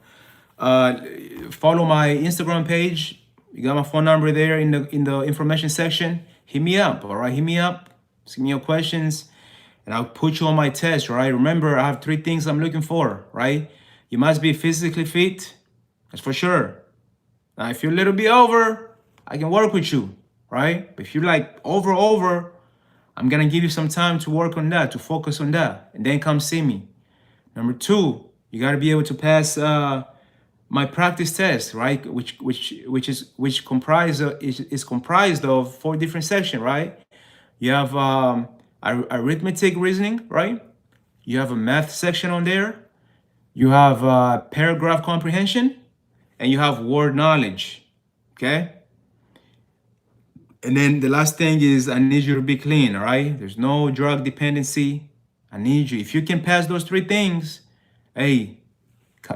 Follow my Instagram page. You got my phone number there in the information section. Hit me up. All right. Hit me up. Ask me your questions, and I'll put you on my test. Right. Remember, I have 3 things I'm looking for. Right. You must be physically fit. That's for sure. Now, if you're a little bit over, I can work with you, right? But if you're like over, I'm gonna give you some time to work on that, to focus on that, and then come see me. Number 2, you gotta be able to pass my practice test, right? Which is comprised of 4 different sections, right? You have arithmetic reasoning, right? You have a math section on there. You have paragraph comprehension, and you have word knowledge. Okay. And then the last thing is I need you to be clean. All right. There's no drug dependency. I need you. If you can pass those 3 things, hey,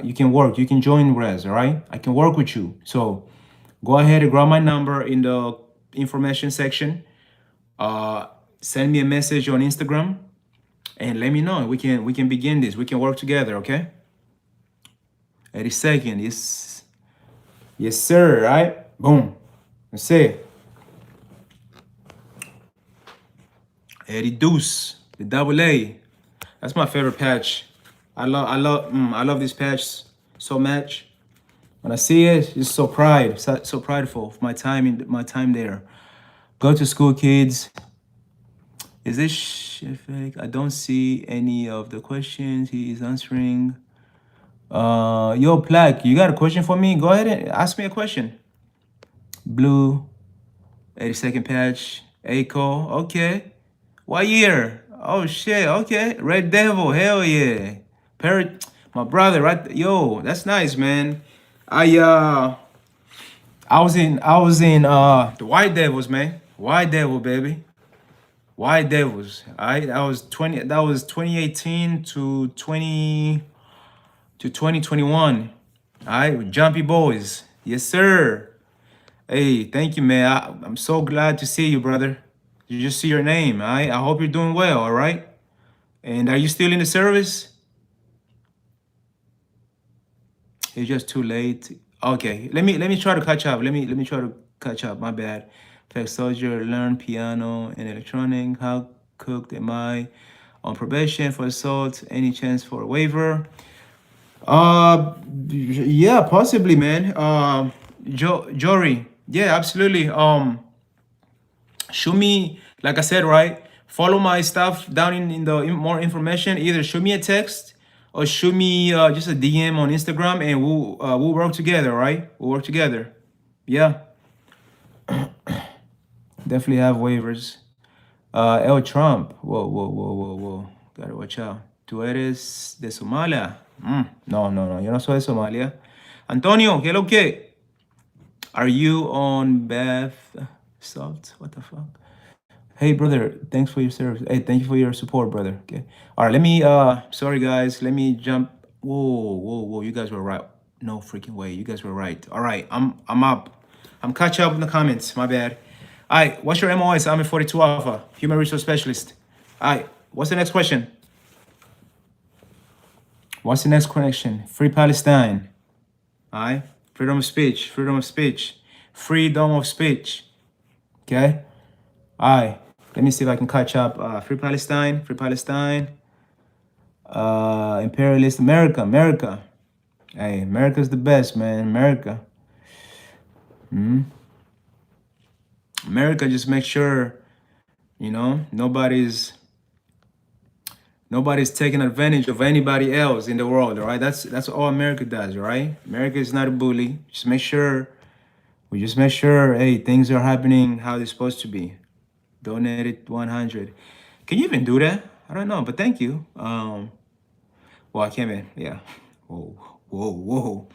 you can work. You can join Res. All right. I can work with you. So go ahead and grab my number in the information section. Send me a message on Instagram and let me know. We can begin this. We can work together. Okay. 82nd. Yes, sir. All right. Boom. That's it. Eddie Deuce, the double A. That's my favorite patch. I love this patch so much. When I see it, it's so prideful of my time there. Go to school, kids. Is this shit fake? I don't see any of the questions he is answering. Yo, Plaque, you got a question for me? Go ahead and ask me a question. Blue, 82nd patch, Aco, okay. What year? Oh shit, okay. Red Devil, hell yeah. Parrot, my brother, right? Yo, that's nice, man. I was in the White Devils, man. White Devil, baby. White Devils. That was 2018 to 2021. All right, with Jumpy Boys. Yes, sir. Hey, thank you, man. I'm so glad to see you, brother. You just see your name. I hope you're doing well. All right. And are you still in the service? It's just too late. Okay. Let me try to catch up. Let me try to catch up. My bad. Tech soldier, learn piano and electronic. How cooked am I? On probation for assault. Any chance for a waiver? Yeah, possibly, man. Jory. Yeah, absolutely. Show me, like I said, right? Follow my stuff down in the more information. Either show me a text or show me just a DM on Instagram, and we'll work together, right? We'll work together. Yeah, definitely have waivers. El Trump. Whoa, whoa, whoa, whoa, whoa. Gotta watch out. Tú eres de Somalia. No, no, no. Yo no soy de Somalia. Antonio, ¿qué lo que? Are you on bath salt? What the fuck? Hey brother, thanks for your service. Hey, thank you for your support, brother. Okay. All right, let me sorry guys, let me jump. Whoa, whoa, whoa. You guys were right. No freaking way. You guys were right. All right, I'm up. I'm catch up in the comments. My bad. All right, what's your MOS? I'm a 42 Alpha, human resource specialist. All right, what's the next question? What's the next question? Free Palestine. All right, freedom of speech, freedom of speech, freedom of speech. Okay. All right. Let me see if I can catch up. Free Palestine, Free Palestine. Imperialist America, America. Hey, America's the best, man. America. America just make sure, nobody's taking advantage of anybody else in the world, all right? That's all America does, all right? America is not a bully. Just make sure, hey, things are happening how they're supposed to be. Donated 100. Can you even do that? I don't know, but thank you. Well, I can't even, yeah. Whoa, whoa, whoa.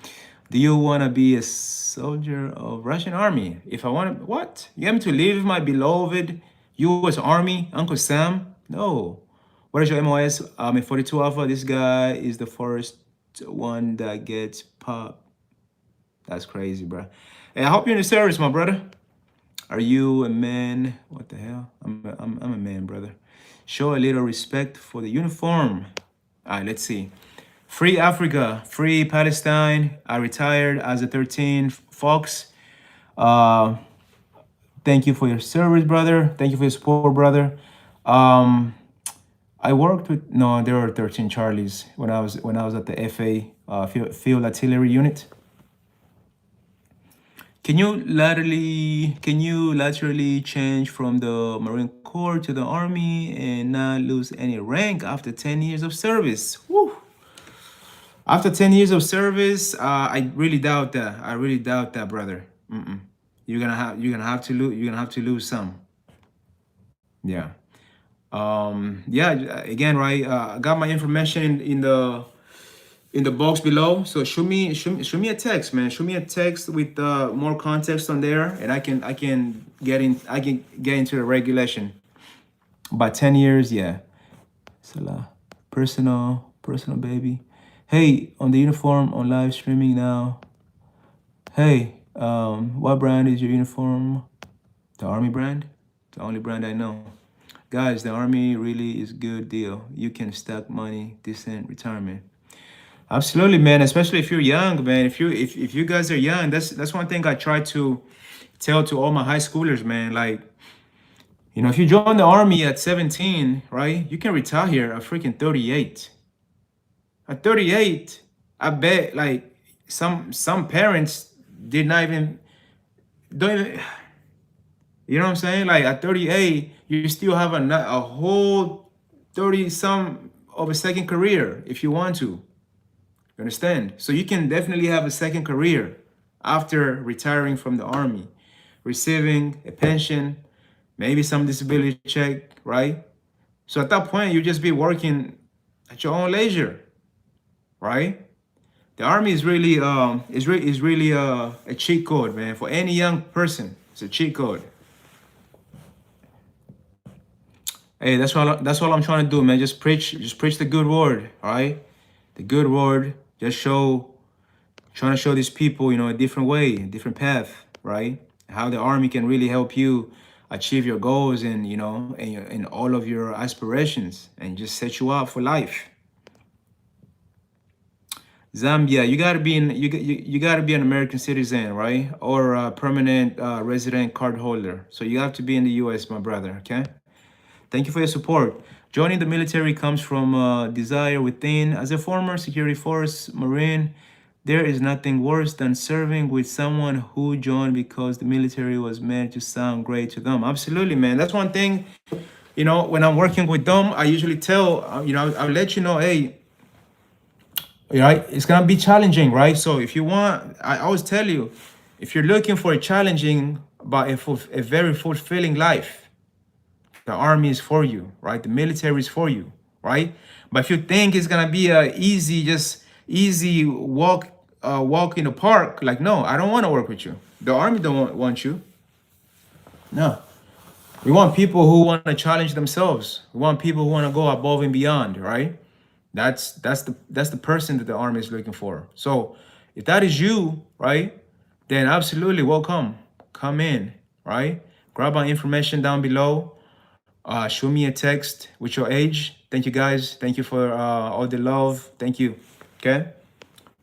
Do you want to be a soldier of Russian army? If I want to, what? You want me to leave my beloved U.S. Army, Uncle Sam? No. What is your MOS? I'm a 42 Alpha. This guy is the first one that gets popped. That's crazy, bro. Hey, I hope you're in the service, my brother. Are you a man? What the hell? I'm a man, brother. Show a little respect for the uniform. All right, let's see. Free Africa, free Palestine. I retired as a 13 Fox. Uh, thank you for your service, brother. Thank you for your support, brother. I worked with no, there were 13 Charlies when I was at the FA field artillery unit. Can you laterally change from the Marine Corps to the Army and not lose any rank after 10 years of service? Woo. After 10 years of service, I really doubt that. I really doubt that, brother. Mm-mm. You're gonna have to lose some. Yeah. Yeah. Again, right. I got my information in the box below. So shoot me a text, man. Shoot me a text with more context on there, and I can get into the regulation. About 10 years, yeah. Salah. Personal baby. Hey, on the uniform on live streaming now. Hey, what brand is your uniform? The Army brand? The only brand I know. Guys, the Army really is good deal. You can stack money, decent retirement. Absolutely, man. Especially if you're young, man. If you guys are young, that's one thing I try to tell to all my high schoolers, man. Like, if you join the army at 17, right, you can retire here at freaking 38. At 38, I bet like some parents did not even don't even you know what I'm saying? Like at 38, you still have a whole 30 some of a second career if you want to. You understand? So you can definitely have a second career after retiring from the army, receiving a pension, maybe some disability check, right? So at that point, you just be working at your own leisure, right? The army is really a cheat code, man. For any young person, it's a cheat code. Hey, that's all I'm trying to do, man. Just preach the good word, all right? The good word. Just trying to show these people, a different way, a different path, right? How the army can really help you achieve your goals and and all of your aspirations and just set you up for life. Zambia, you gotta be you gotta be an American citizen, right? Or a permanent resident card holder. So you have to be in the U.S., my brother. Okay. Thank you for your support. Joining the military comes from desire within. As a former security force Marine, there is nothing worse than serving with someone who joined because the military was meant to sound great to them. Absolutely, man. That's one thing. When I'm working with them, I usually tell, I'll let you know, hey, right, it's gonna be challenging, right? So if you want, I always tell you, if you're looking for a challenging but a very fulfilling life, the army is for you, right? The military is for you, right? But if you think it's gonna be a easy, just easy walk in the park, like no, I don't want to work with you. The army don't want you. No, we want people who want to challenge themselves. We want people who want to go above and beyond, right? That's the person that the army is looking for. So if that is you, right, then absolutely welcome. Come in, right? Grab our information down below. Show me a text with your age. Thank you guys. Thank you for all the love. Thank you. Okay.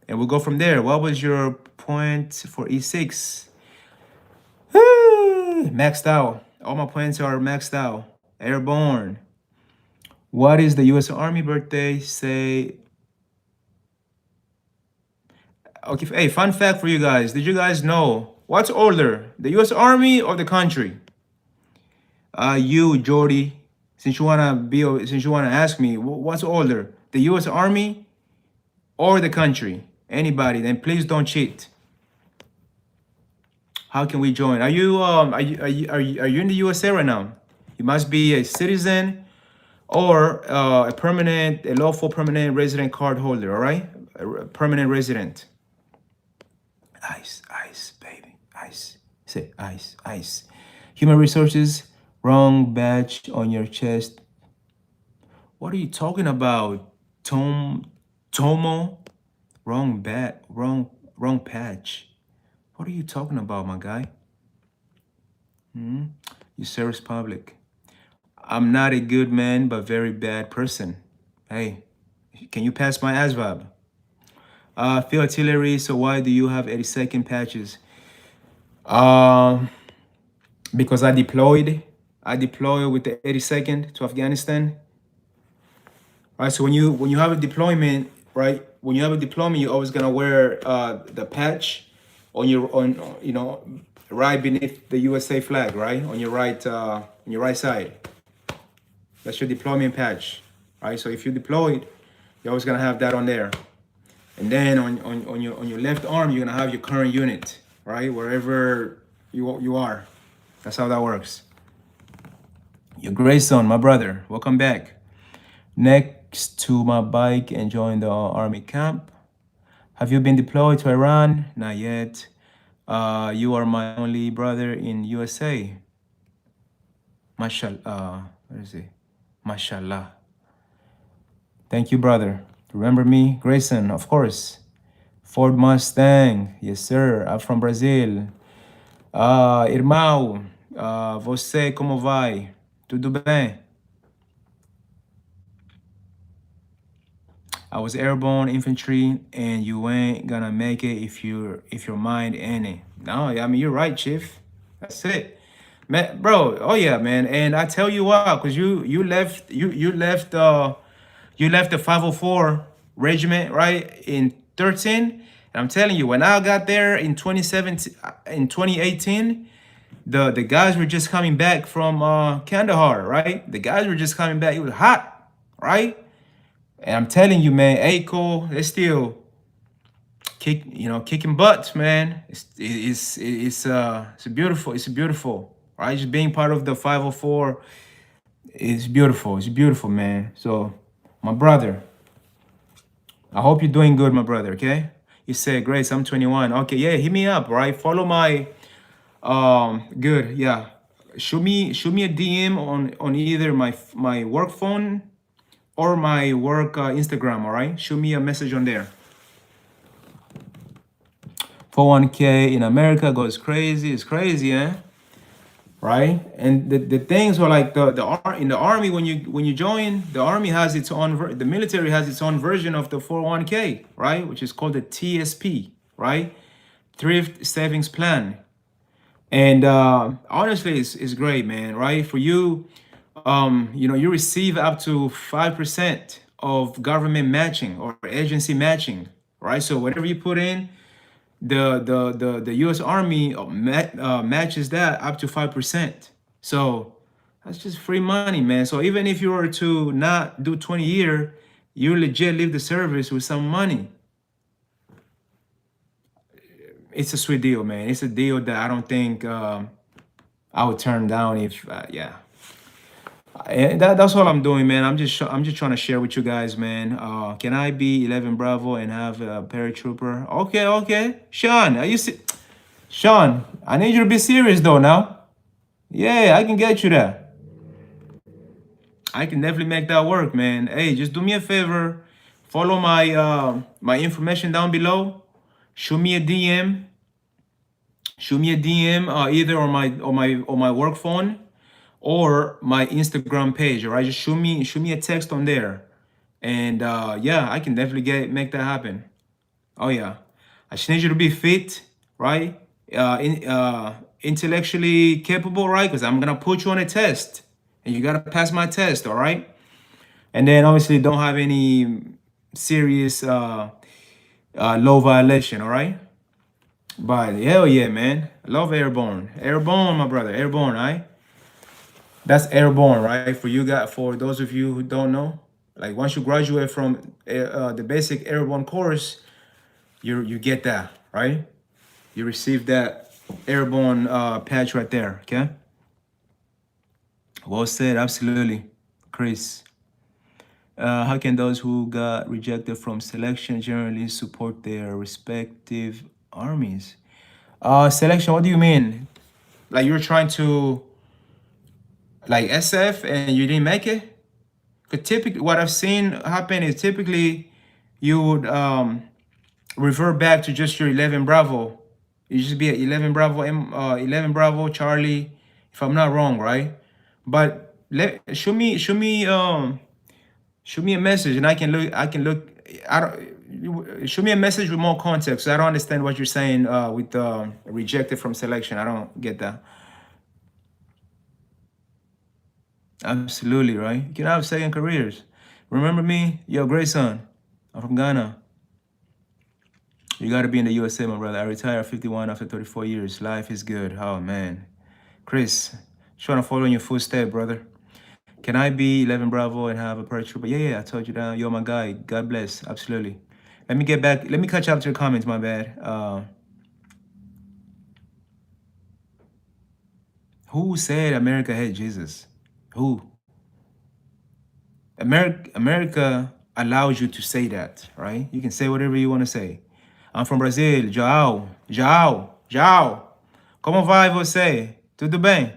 And we'll go from there. What was your point for E6? Maxed out. All my points are maxed out. Airborne. What is the U.S. Army birthday? Say. Okay. Hey, fun fact for you guys. Did you guys know what's older, the U.S. Army or the country? You, Jordy, since you wanna ask me, what's older, the U.S. Army or the country? Anybody? Then please don't cheat. How can we join? Are you in the USA right now? You must be a citizen or a lawful permanent resident card holder. All right, a permanent resident. Ice, ice, baby, ice. Say ice, ice. Human resources. Wrong badge on your chest. What are you talking about? Tomo? Wrong patch. What are you talking about, my guy? You service public. I'm not a good man, but very bad person. Hey, can you pass my ASVAB? Field artillery, so why do you have 82nd patches? Because I deployed with the 82nd to Afghanistan. Right, so when you have a deployment, right? When you have a deployment, you're always gonna wear the patch on right beneath the USA flag, right? On your right side. That's your deployment patch, right? So if you deployed, you're always gonna have that on there. And then on your left arm, you're gonna have your current unit, right? Wherever you are. That's how that works. Your grayson, my brother, welcome back. Next to my bike and join the army camp. Have you been deployed to Iran? Not yet. You are my only brother in USA. Mashallah. What is it? Mashallah. Thank you, brother. Remember me? Grayson, of course. Ford Mustang. Yes, sir. I'm from Brazil. Irmão, você como vai? Tudo bem? I was airborne infantry, and you ain't gonna make it if your mind ain't it. No, I mean you're right, Chief. That's it, man, bro. Oh yeah, man. And I tell you what, cause you left the 504 regiment, right, in 13. And I'm telling you, when I got there in 2018, the guys were just coming back from Kandahar, right? The guys were just coming back. It was hot, right? And I'm telling you, man, ACO, they're still kicking butts, man. It's beautiful, right? Just being part of the 504 is beautiful. It's beautiful, man. So, my brother, I hope you're doing good, my brother. Okay? You said, Grace, I'm 21. Okay, yeah, hit me up, right? Follow my good, yeah. Shoot me a DM on either my work phone or my work Instagram, all right? Shoot me a message on there. 401k in America goes crazy. It's crazy, eh? right? And the things are like in the army when you join, the army has its own the military has its own version of the 401k, right? Which is called the TSP, right? Thrift Savings Plan. And honestly, it's great, man, right? For you, you know, you receive up to 5% of government matching or agency matching, right? So whatever you put in, the U.S. Army matches that up to 5%. So that's just free money, man. So even if you were to not do 20 year, you legit leave the service with some money. It's a sweet deal, man. It's a deal that I don't think I would turn down if yeah. That's all I'm doing, man. I'm just trying to share with you guys, man. Can I be 11 Bravo and have a paratrooper? Okay, okay. Sean, are you Sean, I need you to be serious though now. Yeah, I can get you that. I can definitely make that work, man. Hey, just do me a favor. Follow my information down below. Shoot me a DM. Shoot me a DM either on my work phone or my Instagram page. All right, just shoot me a text on there, and yeah, I can definitely make that happen. Oh yeah, I just need you to be fit, right? Intellectually capable, right? Because I'm gonna put you on a test, and you gotta pass my test, all right? And then obviously don't have any serious low violation, all right? But hell yeah, man, I love airborne, airborne, my brother, airborne, all right? That's airborne, right? For you guys, for those of you who don't know, like once you graduate from the basic airborne course, you get that, right? You receive that airborne patch right there. Okay. Well said. Absolutely, Chris. How can those who got rejected from selection generally support their respective armies? Selection. What do you mean? Like you're trying to like SF and you didn't make it? Because typically, what I've seen happen is typically you would revert back to just your 11 Bravo. You just be at 11 Bravo, 11 Bravo Charlie, if I'm not wrong, right? But show me a message and I can look. I don't show me a message with more context. I don't understand what you're saying with rejected from selection. I don't get that. Absolutely, right? You can have second careers. Remember me? Yo, Grayson. I'm from Ghana. You got to be in the USA, my brother. I retired at 51 after 34 years. Life is good. Oh, man. Chris, trying to follow in your footsteps, brother. Can I be 11 Bravo and have a paratrooper? Yeah, I told you that. You're my guy. God bless. Absolutely. Let me get back. Let me catch up to your comments, my bad. Who said America had Jesus? Who? America allows you to say that, right? You can say whatever you want to say. I'm from Brazil. João. João. João. Como vai você? Tudo bem?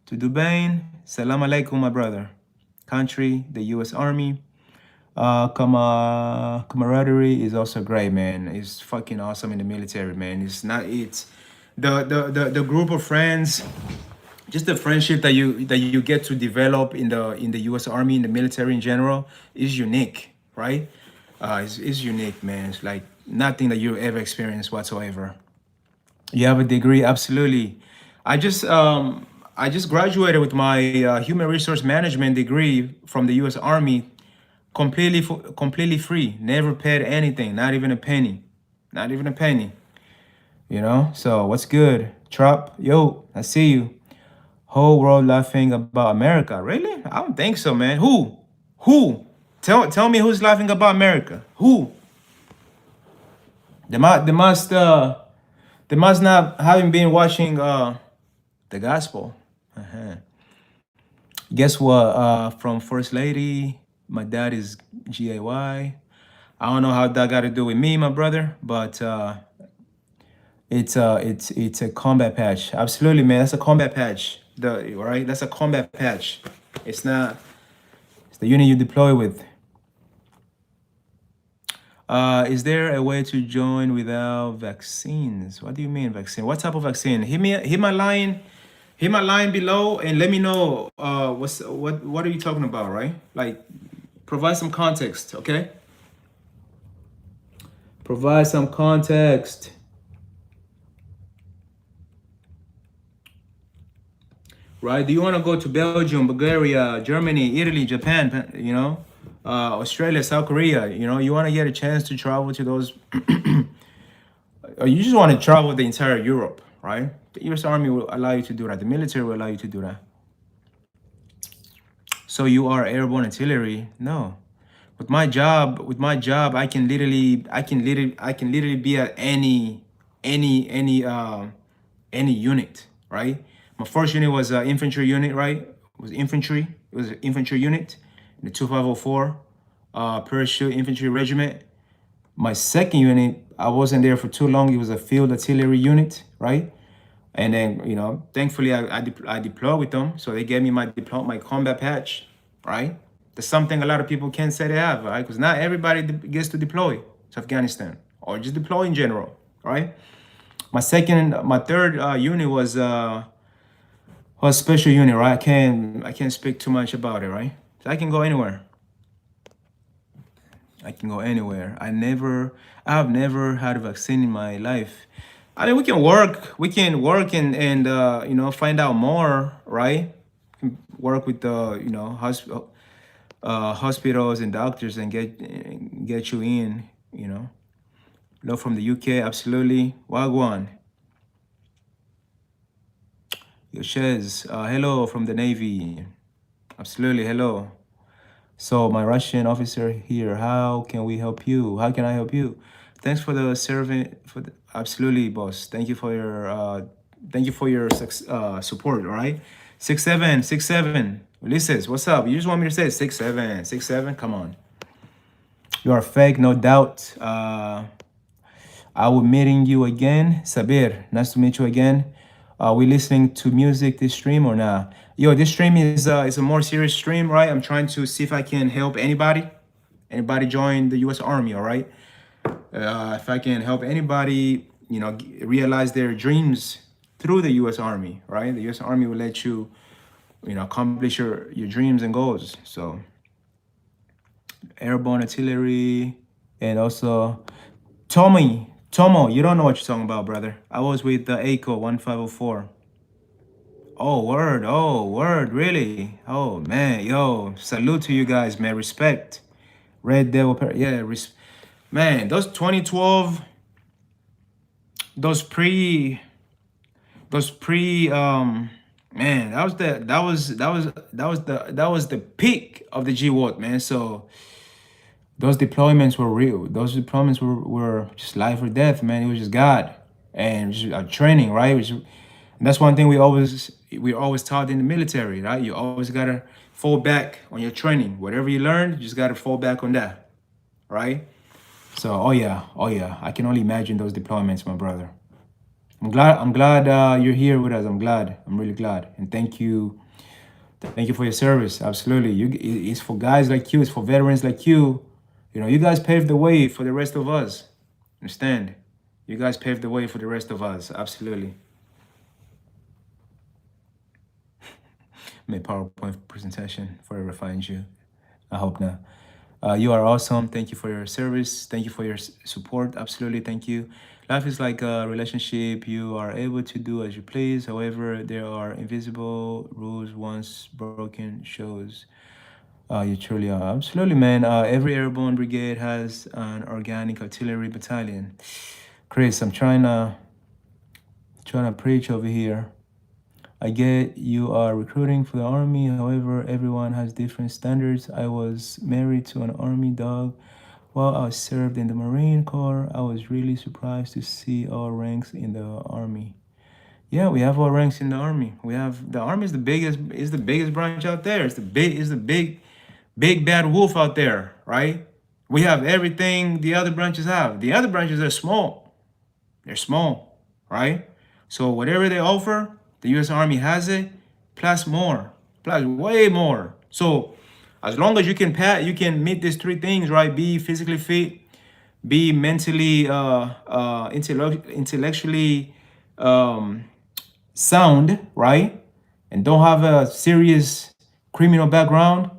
Tudo bem? Salam alaikum, my brother. Country, the U.S. Army. Camaraderie is also great, man. It's fucking awesome in the military, man. It's the group of friends, just the friendship that you get to develop in the U.S. Army, in the military in general, is unique, right? It's unique, man. It's like nothing that you ever experienced whatsoever. You have a degree, absolutely. I just graduated with my human resource management degree from the U.S. Army, completely free. Never paid anything, not even a penny, not even a penny. You know. So what's good, Trop? Yo, I see you. Whole world laughing about America. Really? I don't think so, man. Who? Who? Tell me who's laughing about America. Who? They must not having been watching the gospel. Uh-huh. Guess what? From First Lady, my dad is GAY. I don't know how that got to do with me, my brother, but it's a combat patch. Absolutely, man. That's a combat patch. Right? That's a combat patch. It's not. It's the unit you deploy with. Is there a way to join without vaccines? What do you mean vaccine? What type of vaccine? Hit my line below and let me know what are you talking about, right? Like provide some context, okay? Provide some context. Right? Do you want to go to Belgium, Bulgaria, Germany, Italy, Japan, Australia, South Korea? You want to get a chance to travel to those, or you just want to travel the entire Europe, right? The U.S. Army will allow you to do that. The military will allow you to do that. So you are airborne artillery? No. With my job, I can literally be at any any uh any unit, right? My first unit was infantry unit, right? It was infantry. It was an infantry unit, the 2504 parachute infantry regiment. My second unit, I wasn't there for too long. It was a field artillery unit, right? And then, thankfully, I deployed with them, so they gave me my combat patch, right? That's something a lot of people can't say they have, right? Because not everybody gets to deploy to Afghanistan or just deploy in general, right? My third unit was special unit, right? I can't speak too much about it, right? So I can go anywhere. I can go anywhere. I've never had a vaccine in my life. I mean, we can work and find out more, right? Work with the hospitals and doctors and get you in, Love from the UK, absolutely. Wagwan, Yoshez, hello from the Navy, absolutely, hello. So my Russian officer here, how can we help you? How can I help you? Thanks for the serving absolutely, boss. Thank you for your support. All right, 6767. Ulysses, what's up? You just want me to say 6767? Come on, you are fake, no doubt. I will meeting you again, Sabir. Nice to meet you again. Are we listening to music this stream or not? Yo, this stream is a more serious stream, right? I'm trying to see if I can help anybody. Anybody join the U.S. Army, all right? If I can help anybody, realize their dreams through the U.S. Army, right? The U.S. Army will let you, accomplish your dreams and goals. So, airborne artillery, and also Tomo, you don't know what you're talking about, brother. I was with the ACO 1504. Oh, word, really? Oh, man, yo, salute to you guys, man. Respect. Red Devil, yeah, man, those 2012, those pre, man, that was the peak of the GWOT, man. So those deployments were real. Those deployments were just life or death, man. It was just God and just a training, right? And that's one thing we always taught in the military, right? You always gotta fall back on your training. Whatever you learned, you just gotta fall back on that, right? So, oh yeah, I can only imagine those deployments, my brother. I'm glad you're here with us. I'm really glad, and thank you for your service. Absolutely, it's for guys like you. It's for veterans like you. You guys paved the way for the rest of us. Understand? You guys paved the way for the rest of us. Absolutely. Made PowerPoint presentation forever finds you. I hope not. You are awesome. Thank you for your service. Thank you for your support. Absolutely. Thank you. Life is like a relationship. You are able to do as you please. However, there are invisible rules once broken shows. You truly are. Absolutely, man. Every airborne brigade has an organic artillery battalion. Chris, I'm trying to preach over here. I get you are recruiting for the army. However, everyone has different standards. I was married to an army dog while I served in the Marine Corps. I was really surprised to see all ranks in the army. Yeah, we have all ranks in the army. The army is the biggest branch out there. It's the big bad wolf out there, right? We have everything the other branches have. The other branches are small. They're small, right? So whatever they offer, the U.S. Army has it, plus more, plus way more. So as long as you can meet these three things, right? Be physically fit, be mentally, intellectually um, sound, right? And don't have a serious criminal background,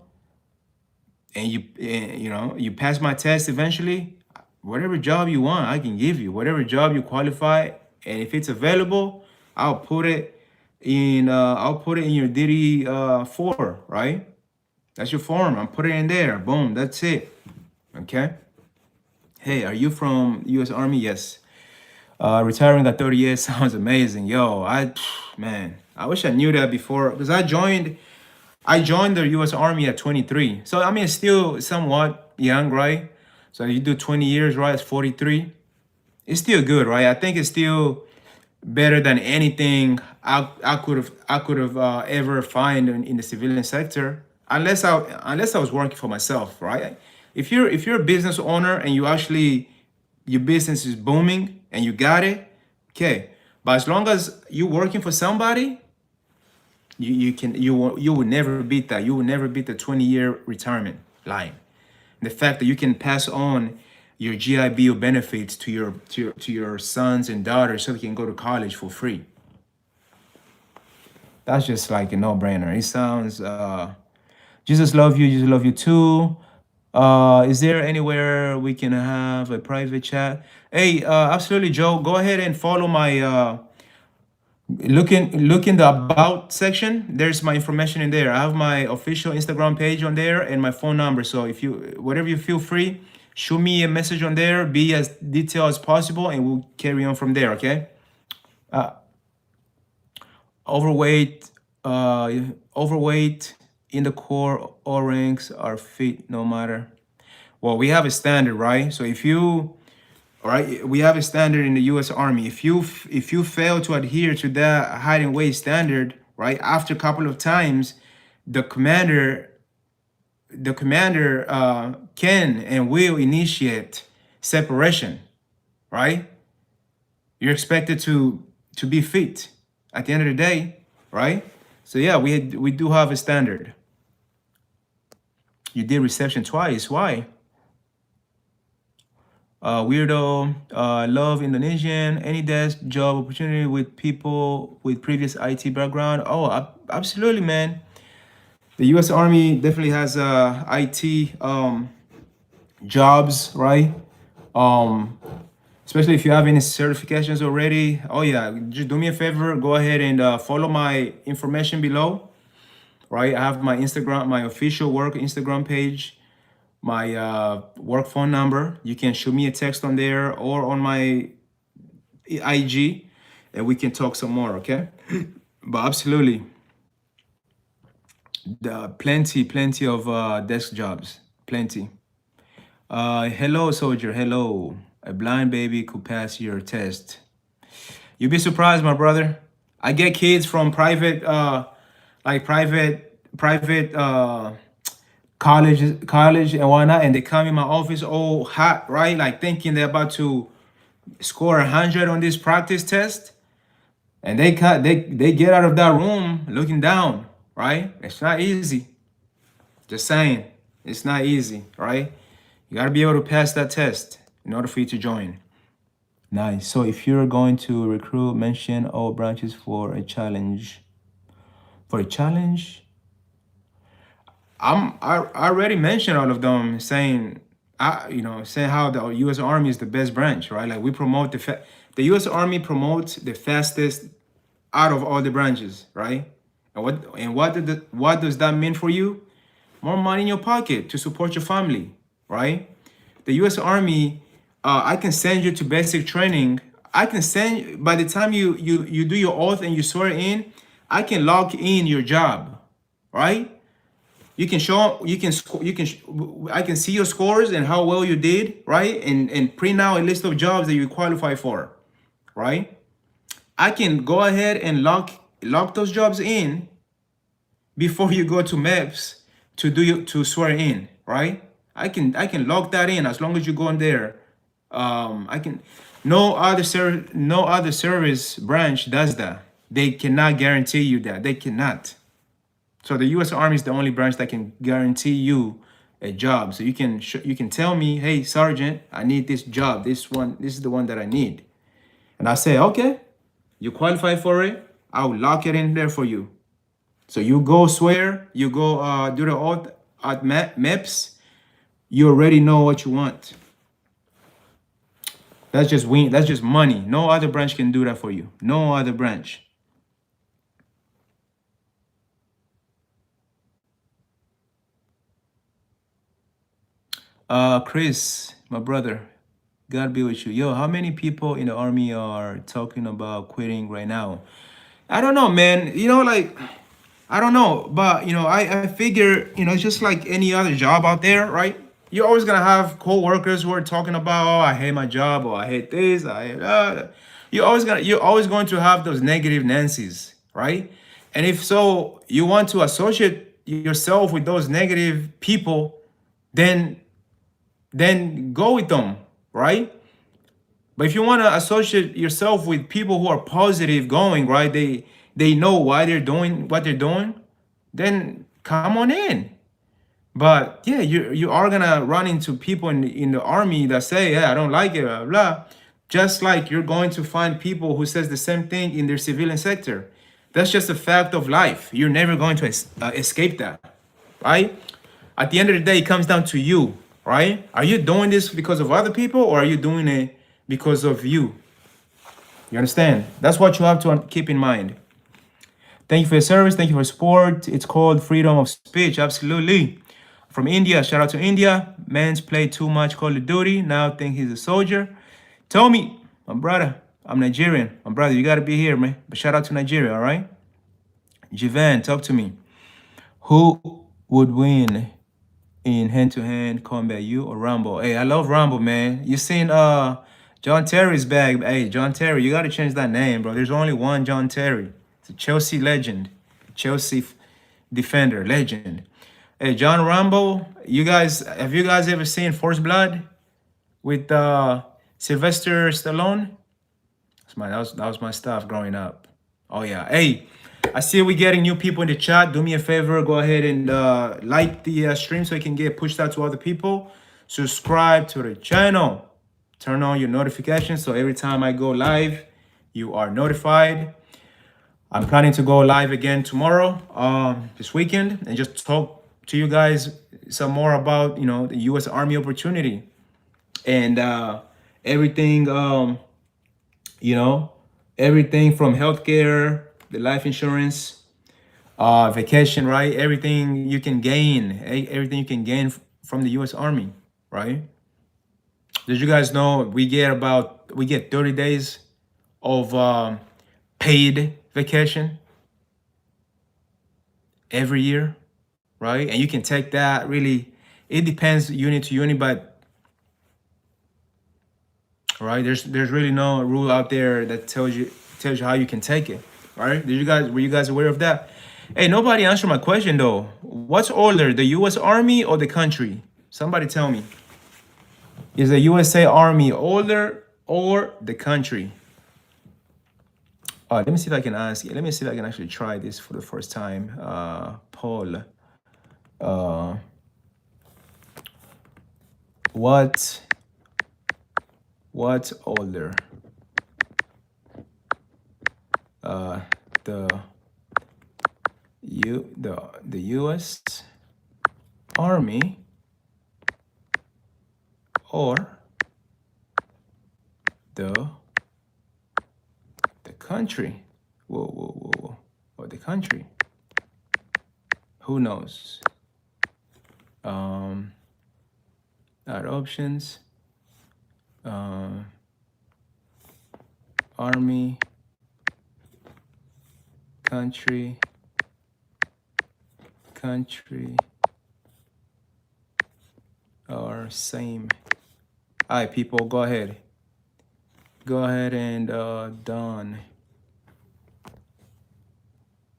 and you pass my test eventually, whatever job you want, I can give you. Whatever job you qualify, and if it's available, I'll put it in your Diddy 4, right? That's your form. I'm putting it in there. Boom, that's it. Okay. Hey, are you from US Army? Yes. Retiring at 30 years sounds amazing. Yo, man, I wish I knew that before, because I joined the US Army at 23. So I mean it's still somewhat young, right? So you do 20 years, right? It's 43. It's still good, right? I think it's still better than anything I could have ever find in the civilian sector, unless I was working for myself, right? If you're a business owner and your business is booming and you got it, okay. But as long as you're working for somebody, you will never beat that. You will never beat the 20-year retirement line. The fact that you can pass on your GI Bill benefits to your sons and daughters so they can go to college for free. That's just like a no-brainer. It sounds Jesus love you too. Is there anywhere we can have a private chat? Hey, absolutely, Joe. Go ahead and follow my look in the about section. There's my information in there. I have my official Instagram page on there and my phone number. So if you whatever you feel free, shoot me a message on there. Be as detailed as possible, and we'll carry on from there. Okay. Overweight, overweight in the core, all ranks are fit no matter. Well, we have a standard, right? So if you all right, we have a standard in the U.S. Army. If you fail to adhere to that height and weight standard, right, after a couple of times, the commander can and will initiate separation, right? You're expected to be fit at the end of the day, right? So yeah, we do have a standard. You did reception twice. Why? Weirdo, love Indonesian, any desk job opportunity with people with previous IT background. Oh, absolutely, man. The U.S. Army definitely has IT jobs, right? Um, Especially if you have any certifications already. Oh yeah, just do me a favor, go ahead and follow my information below, right? I have my Instagram, my official work Instagram page, my work phone number. You can shoot me a text on there or on my IG, and we can talk some more, okay? But absolutely, plenty of desk jobs, plenty. Hello, soldier. Hello. A blind baby could pass your test. You'd be surprised, my brother. I get kids from private college and whatnot, and they come in my office all hot, right? Like thinking they're about to score 100 on this practice test, and they get out of that room looking down, right? It's not easy. Just saying, it's not easy, right? You got to be able to pass that test in order for you to join. Nice. So if you're going to recruit, mention all branches for a challenge. For a challenge, I already mentioned all of them, saying saying how the U.S. Army is the best branch, right? Like we promote the U.S. Army promotes the fastest out of all the branches, right? And what does that mean for you? More money in your pocket to support your family, right? The U.S. Army, I can send you to basic training. I can send by the time you do your oath and you swear in, I can lock in your job, right? You can show I can see your scores and how well you did, right? And print out a list of jobs that you qualify for, right? I can go ahead and lock those jobs in before you go to MEPS to swear in, right? I can lock that in as long as you go in there. I can no other service branch does that. They cannot guarantee you that. They cannot. So the U.S. Army is the only branch that can guarantee you a job. So you can tell me, hey, Sergeant, I need this job. This is the one that I need. And I say, okay, you qualify for it. I'll lock it in there for you. So you go swear, you go do the oath at MEPS. You already know what you want. That's just win. That's just money. No other branch can do that for you. No other branch. Chris, my brother, God be with you. Yo, how many people in the army are talking about quitting right now? I don't know, man. Like I don't know, but I figure, it's just like any other job out there, right? You're always gonna have co-workers who are talking about, oh, I hate my job, or I hate this, I hate that. You're always going to have those negative Nancy's, right? And if so, you want to associate yourself with those negative people, then go with them, right? But if you want to associate yourself with people who are positive going, right? They know why they're doing what they're doing, then come on in. But yeah, you are gonna run into people in the army that say, yeah, I don't like it, blah, blah. Just like you're going to find people who says the same thing in their civilian sector. That's just a fact of life. You're never going to escape that, right? At the end of the day, it comes down to you, right? Are you doing this because of other people, or are you doing it because of you? You understand? That's what you have to keep in mind. Thank you for your service. Thank you for your support. It's called freedom of speech. Absolutely. From India, shout out to India. Man's played too much Call of Duty. Now think he's a soldier. Tommy, my brother, I'm Nigerian. My brother, you got to be here, man. But shout out to Nigeria, all right? Jivan, talk to me. Who would win in hand-to-hand combat, you or Rambo? Hey, I love Rambo, man. You seen John Terry's bag? Hey, John Terry, you got to change that name, bro. There's only one John Terry. It's a Chelsea legend, Chelsea defender legend. Hey, John Rambo, have you guys ever seen First Blood with Sylvester Stallone? That was my stuff growing up. Oh yeah. Hey, I see we getting new people in the chat. Do me a favor, go ahead and like the stream so it can get pushed out to other people. Subscribe to the channel. Turn on your notifications so every time I go live, you are notified. I'm planning to go live again tomorrow, this weekend, and just talk to you guys some more about the U.S. Army opportunity and everything. Everything from healthcare, the life insurance, vacation, right? Everything you can gain, everything you can gain from the U.S. Army, right? Did you guys know we get 30 days of paid vacation every year, right? And you can take that really, it depends unit to unit, but right, there's really no rule out there that tells you how you can take it, right? Were you guys aware of that? Hey, nobody answered my question though. What's older, the US Army or the country? Somebody tell me. Is the USA Army older or the country? Let me see if I can ask. Let me see if I can actually try this for the first time. Paul, what's older? The U.S. Army or the country? Whoa. Or the country? Who knows? Our options. Army, country, or same. All right, people, go ahead. Go ahead and done.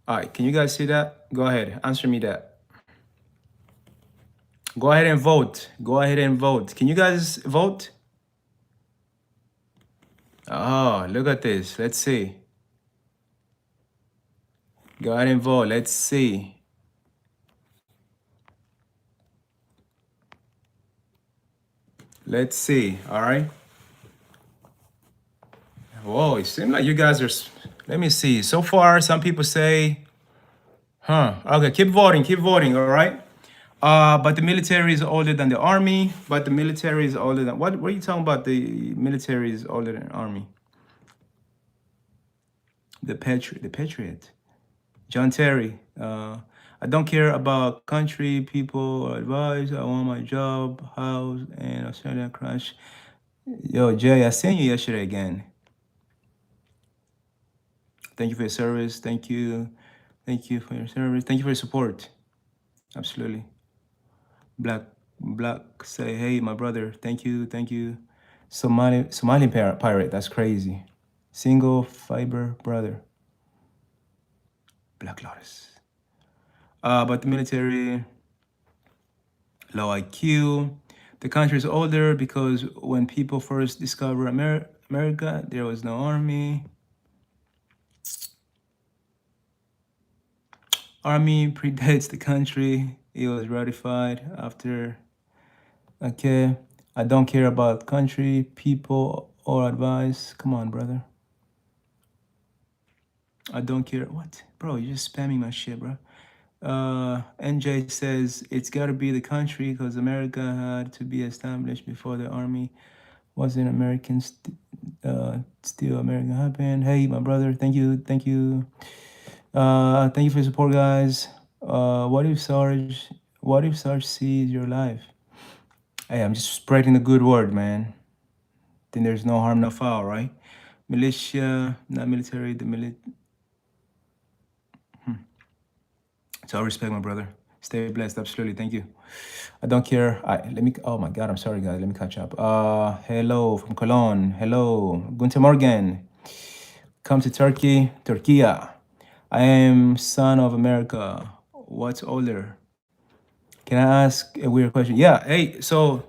All right, can you guys see that? Go ahead, answer me that. Go ahead and vote. Go ahead and vote. Can you guys vote? Oh, look at this. Let's see. Go ahead and vote. Let's see. Let's see. All right. Whoa, it seems like you guys are. Let me see. So far, some people say, huh? Okay, keep voting. Keep voting. All right. But the military is older than the army. But the military is older than what? What are you talking about? The military is older than army. The Patriot. The Patriot. John Terry. I don't care about country, people, or advice. I want my job, house, and Australian crash. Yo, Jay, I seen you yesterday again. Thank you for your service. Thank you. Thank you for your service. Thank you for your support. Absolutely. Black Black say, hey, my brother. Thank you. Thank you. Somali pirate. That's crazy. Single fiber brother. Black Lotus. But the military, low IQ. The country is older because when people first discovered America, there was no army. Army predates the country. It was ratified after. Okay. I don't care about country, people, or advice. Come on, brother. I don't care. What? Bro, you're just spamming my shit, bro. NJ says it's got to be the country because America had to be established before the army wasn't American. Still American happened. Hey, my brother. Thank you. Thank you. Thank you for your support, guys. What if Sarge sees your life? Hey, I'm just spreading the good word, man. Then there's no harm, no foul, right? Militia, not military. So I respect my brother. Stay blessed. Absolutely. Thank you. I don't care. Let me. Oh my God. I'm sorry, guys. Let me catch up. Hello from Cologne. Hello, Gunter Morgan. Come to Turkey, Turkiya. I am son of America. What's older? Can I ask a weird question? Yeah. Hey. So,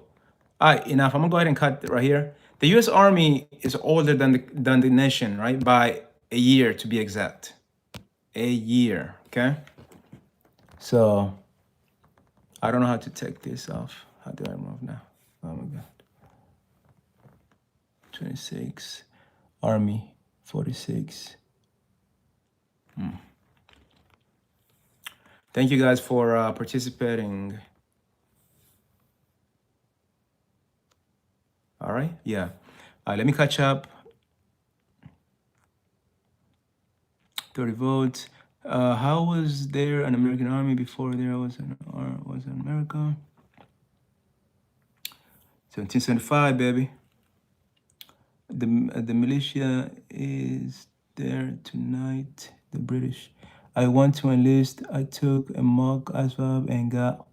enough. I'm gonna go ahead and cut right here. The U.S. Army is older than the nation, right? By a year, to be exact. A year. Okay. So I don't know how to take this off. How do I move now? Oh my God. 26. Army. 46. Thank you guys for participating. All right. Yeah. Let me catch up. 30 votes. How was there an American army before there was an America? 1775, baby. The militia is there tonight. The British. I want to enlist. I took a mock ASVAB and got.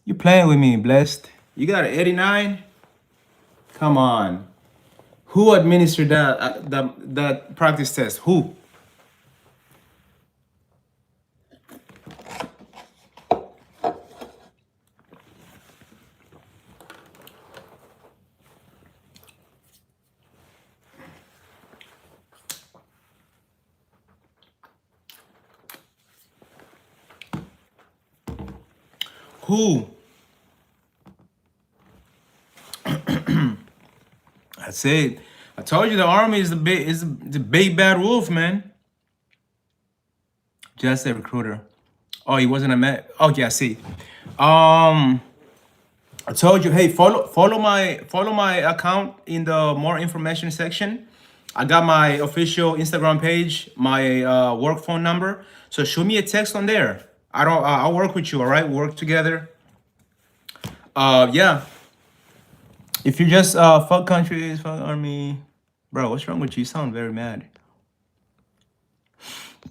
You playing with me, blessed? You got an 89? Come on. Who administered that practice test? Who? Who? I said, I told you the army is the big bad wolf, man. Just a recruiter. Oh, he wasn't a man. Okay, I see. I told you, hey, follow my account in the more information section. I got my official Instagram page, my work phone number. So shoot me a text on there. I'll work with you. All right, work together. Yeah. If you just fuck countries, fuck army, bro, what's wrong with you? You sound very mad.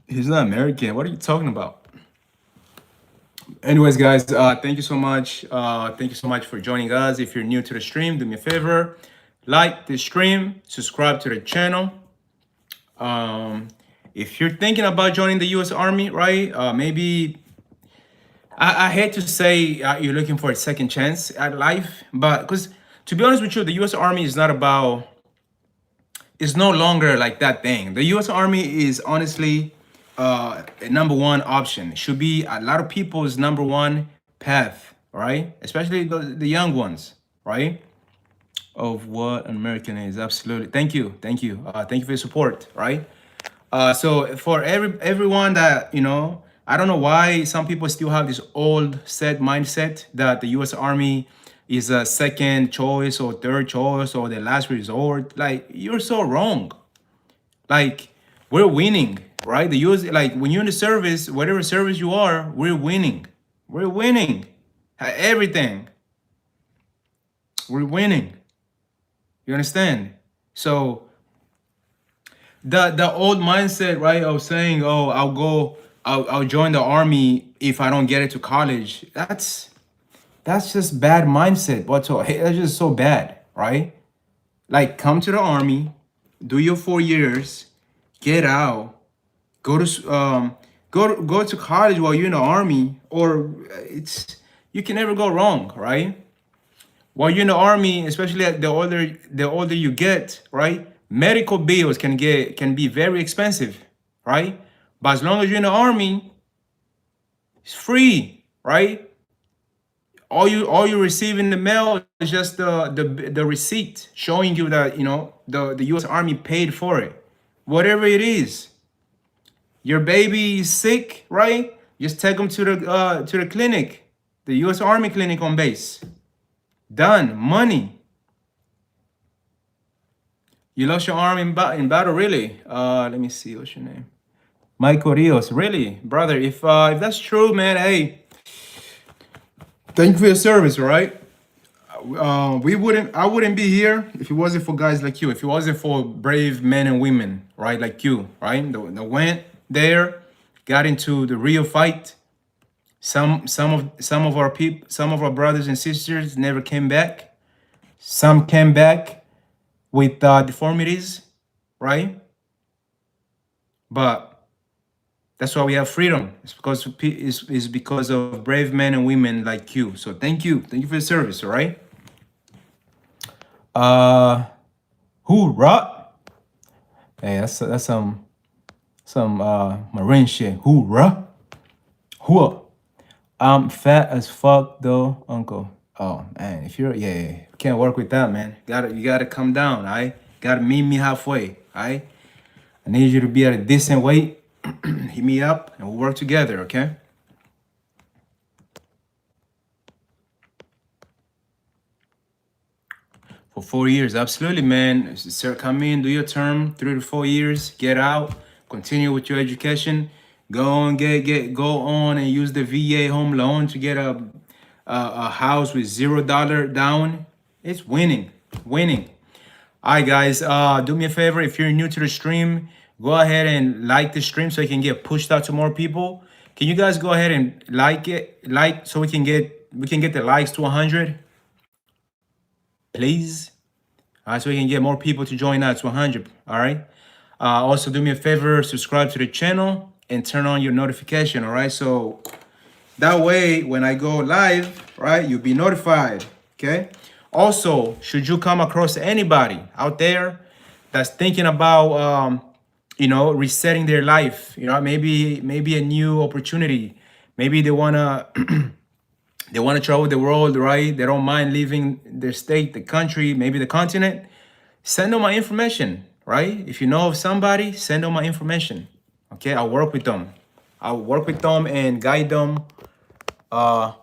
He's not American. What are you talking about? Anyways, guys, thank you so much. Thank you so much for joining us. If you're new to the stream, do me a favor, like the stream, subscribe to the channel. If you're thinking about joining the U.S. Army, right? Maybe I hate to say you're looking for a second chance at life, but because to be honest with you, the U.S. Army is not about. It's no longer like that thing. The U.S. Army is honestly a number one option. It should be a lot of people's number one path, right? Especially the young ones, right? of what an American is. Absolutely. Thank you. Thank you. Thank you for your support. Right. So for everyone that I don't know why some people still have this old set mindset that the U.S. Army is a second choice or third choice or the last resort. Like you're so wrong. Like we're winning, right? The U.S. like when you're in the service, whatever service you are, we're winning. We're winning. Everything. We're winning. You understand? So the old mindset, right, of saying, "Oh, I'll join the army if I don't get it to college." That's just bad mindset. But so that's just so bad, right? Like, come to the army, do your 4 years, get out, go to go to college while you're in the army, or you can never go wrong, right? While you're in the army, especially at the older you get, right? Medical bills can be very expensive, right? But as long as you're in the army, it's free, right? All you receive in the mail is just the receipt showing you that the U.S. Army paid for it, whatever it is. Your baby is sick, right? Just take them to the clinic, the U.S. Army clinic on base. Done. Money. You lost your arm in battle, really? Let me see. What's your name? Michael Rios. Really, brother? If that's true, man, hey, thank you for your service, all right? I wouldn't be here if it wasn't for guys like you. If it wasn't for brave men and women, right, like you, right? That went there, got into the real fight. Some of our people, some of our brothers and sisters never came back. Some came back with deformities, right? But that's why we have freedom. It's because of brave men and women like you. So thank you for your service. All right. Uh, hoorah! Hey, that's some Marine shit. Hoorah! Hoorah! I'm fat as fuck though, uncle. Oh man, if you're yeah, can't work with that, man. You gotta come down. I gotta meet me halfway. I need you to be at a decent weight. Hit me up and we'll work together, okay? For 4 years, absolutely, man. Sir, come in, do your term, 3 to 4 years, get out, continue with your education, go on, go on and use the VA home loan to get a house with $0 down. It's winning, winning. All right, guys, do me a favor. If you're new to the stream, go ahead and like the stream so it can get pushed out to more people. Can you guys go ahead and like so we can get the likes to 100, please? All right, so we can get more people to join us to 100. All right. Also, do me a favor, subscribe to the channel and turn on your notification. All right, so that way, when I go live, right, you'll be notified. Okay. Also, should you come across anybody out there that's thinking about, resetting their life, maybe a new opportunity, maybe they wanna they wanna travel the world, right? They don't mind leaving their state, the country, maybe the continent. Send them my information, right? If you know of somebody, send them my information. Okay, I'll work with them. I'll work with them and guide them. I'll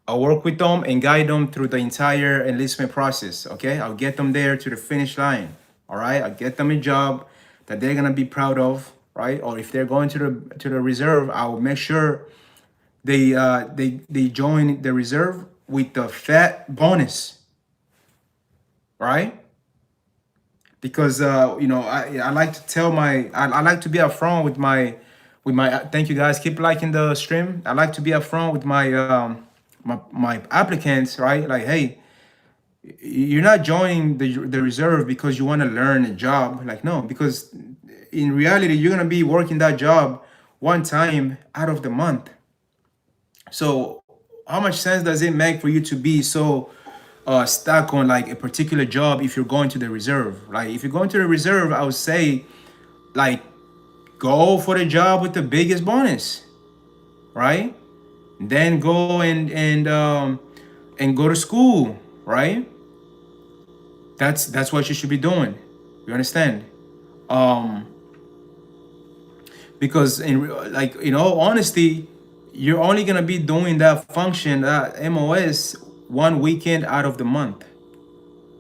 work with them and guide them through the entire enlistment process. Okay, I'll get them there to the finish line. All right, I'll get them a job that they're gonna be proud of, right? Or if they're going to the reserve, I will make sure they join the reserve with the fat bonus, right? Because I like to tell I like to be upfront with my thank you guys, keep liking the stream. I like to be upfront with my applicants, right? Like, hey, you're not joining the reserve because you want to learn a job. Like, no, because in reality you're gonna be working that job one time out of the month. So how much sense does it make for you to be so stuck on like a particular job if you're going to the reserve? Like, if you're going to the reserve, I would say, like, go for the job with the biggest bonus, right? Then go and go to school, right? That's what you should be doing. You understand? Um, because in all honesty, you're only gonna be doing that function, that MOS, one weekend out of the month.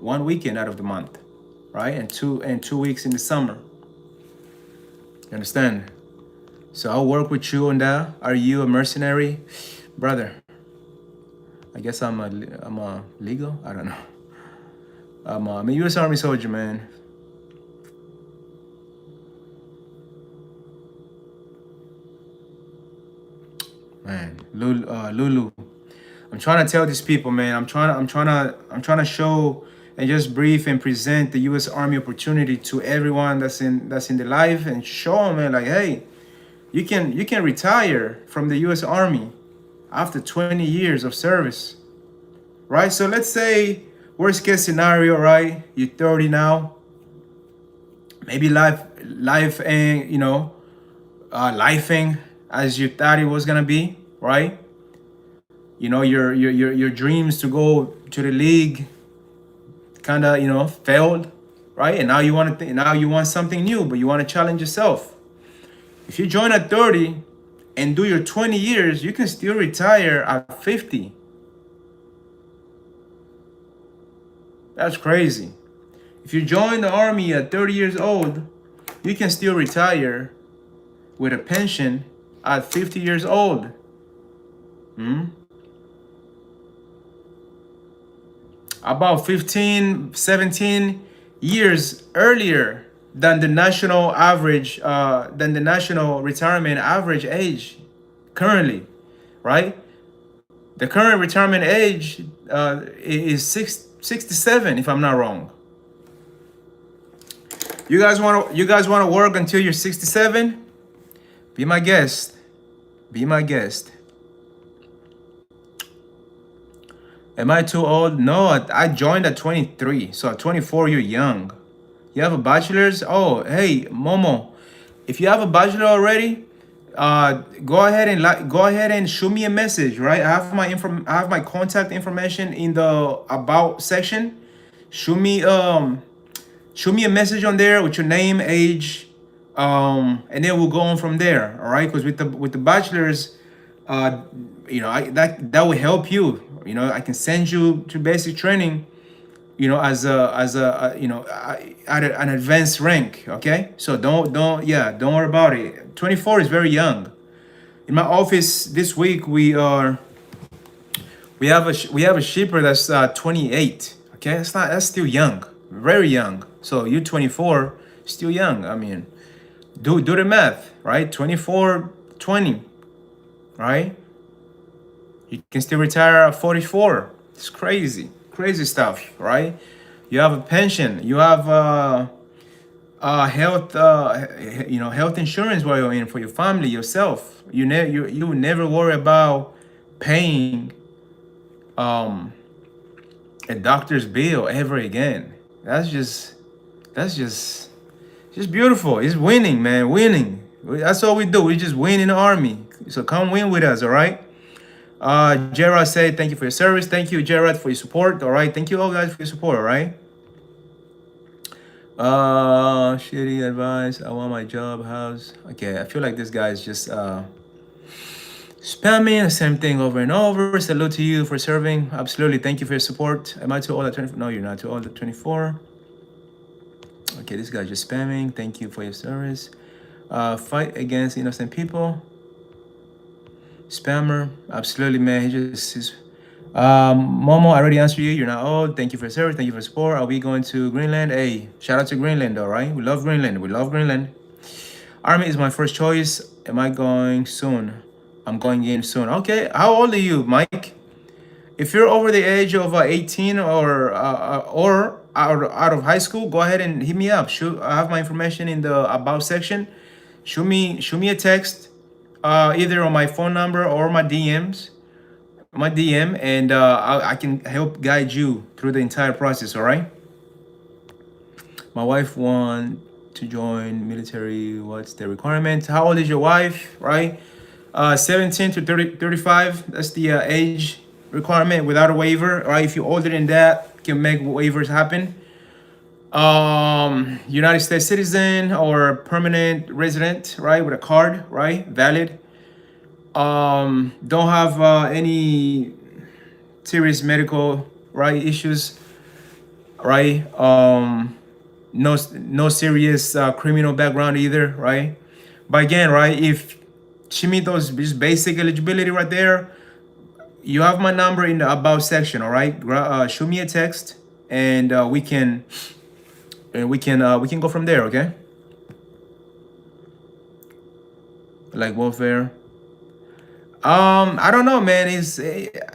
One weekend out of the month, right? And 2 weeks in the summer. You understand? So I'll work with you on that. Are you a mercenary, brother? I guess I'm a legal. I don't know. I'm a U.S. Army soldier, man. Man, Lulu. I'm trying to tell these people, man. I'm trying to show and just brief and present the U.S. Army opportunity to everyone that's in the life, and show them, man, like, hey, you can retire from the U.S. Army after 20 years of service, right? So let's say worst case scenario, right? You're 30 now. Maybe life and lifing as you thought it was gonna be, right? Your dreams to go to the league kind of failed, right? And now now you want something new, but you want to challenge yourself. If you join at 30 and do your 20 years, you can still retire at 50. That's crazy. If you join the army at 30 years old, you can still retire with a pension at 50 years old. About 15, 17 years earlier than the national average, than the national retirement average age currently, right? The current retirement age is 67, if I'm not wrong. You guys want to work until you're 67? Be my guest. Be my guest. Am I too old? No, I joined at 23. So at 24, you're young. You have a bachelor's? Oh, hey, Momo. If you have a bachelor already, go ahead and shoot me a message, right? I have my contact information in the about section. Shoot me shoot me a message on there with your name, age, and then we'll go on from there. All right, because with the bachelor's, that will help you. I can send you to basic training, as a at an advanced rank. Okay, so don't worry about it. 24 is very young. In my office this week, we have a shipper that's 28. Okay, that's still young, very young. So you 24, still young. I mean, do the math, right? 24, 20, right? You can still retire at 44. It's crazy stuff, right? You have a pension. You have health, health insurance while you're in for your family, yourself. You will never worry about paying a doctor's bill ever again. That's just beautiful. It's winning, man. Winning. That's all we do. We just win in the army. So come win with us, all right? Gerard said, thank you for your service. Thank you, Gerard, for your support. All right. Thank you all guys for your support. All right. Shitty advice. I want my job house. Okay. I feel like this guy is just spamming the same thing over and over. Salute to you for serving. Absolutely. Thank you for your support. Am I too old at 24? No, you're not too old at 24. Okay. This guy's just spamming. Thank you for your service. Fight against innocent people. Spammer, absolutely, man. Momo, I already answered you. You're not old. Thank you for your service. Thank you for support. Are we going to Greenland? Hey, shout out to Greenland, all right? We love Greenland. We love Greenland. Army is my first choice. Am I going soon? I'm going in soon. Okay. How old are you, Mike? If you're over the age of 18 or out of high school, go ahead and hit me up. I have my information in the about section. Shoot me a text. Either on my phone number or my DM, and I can help guide you through the entire process. All right. My wife want to join military. What's the requirement? How old is your wife? Right. 17 to 35. That's the age requirement without a waiver. All right. If you're older than that, you can make waivers happen. United States citizen or permanent resident, right, with a card, right, valid. Don't have any serious medical, right, issues, right. No serious criminal background either, right. But again, right, if she meet those just basic eligibility right there, you have my number in the about section. All right, shoot me a text, and we can go from there. Okay, like welfare. I don't know, man.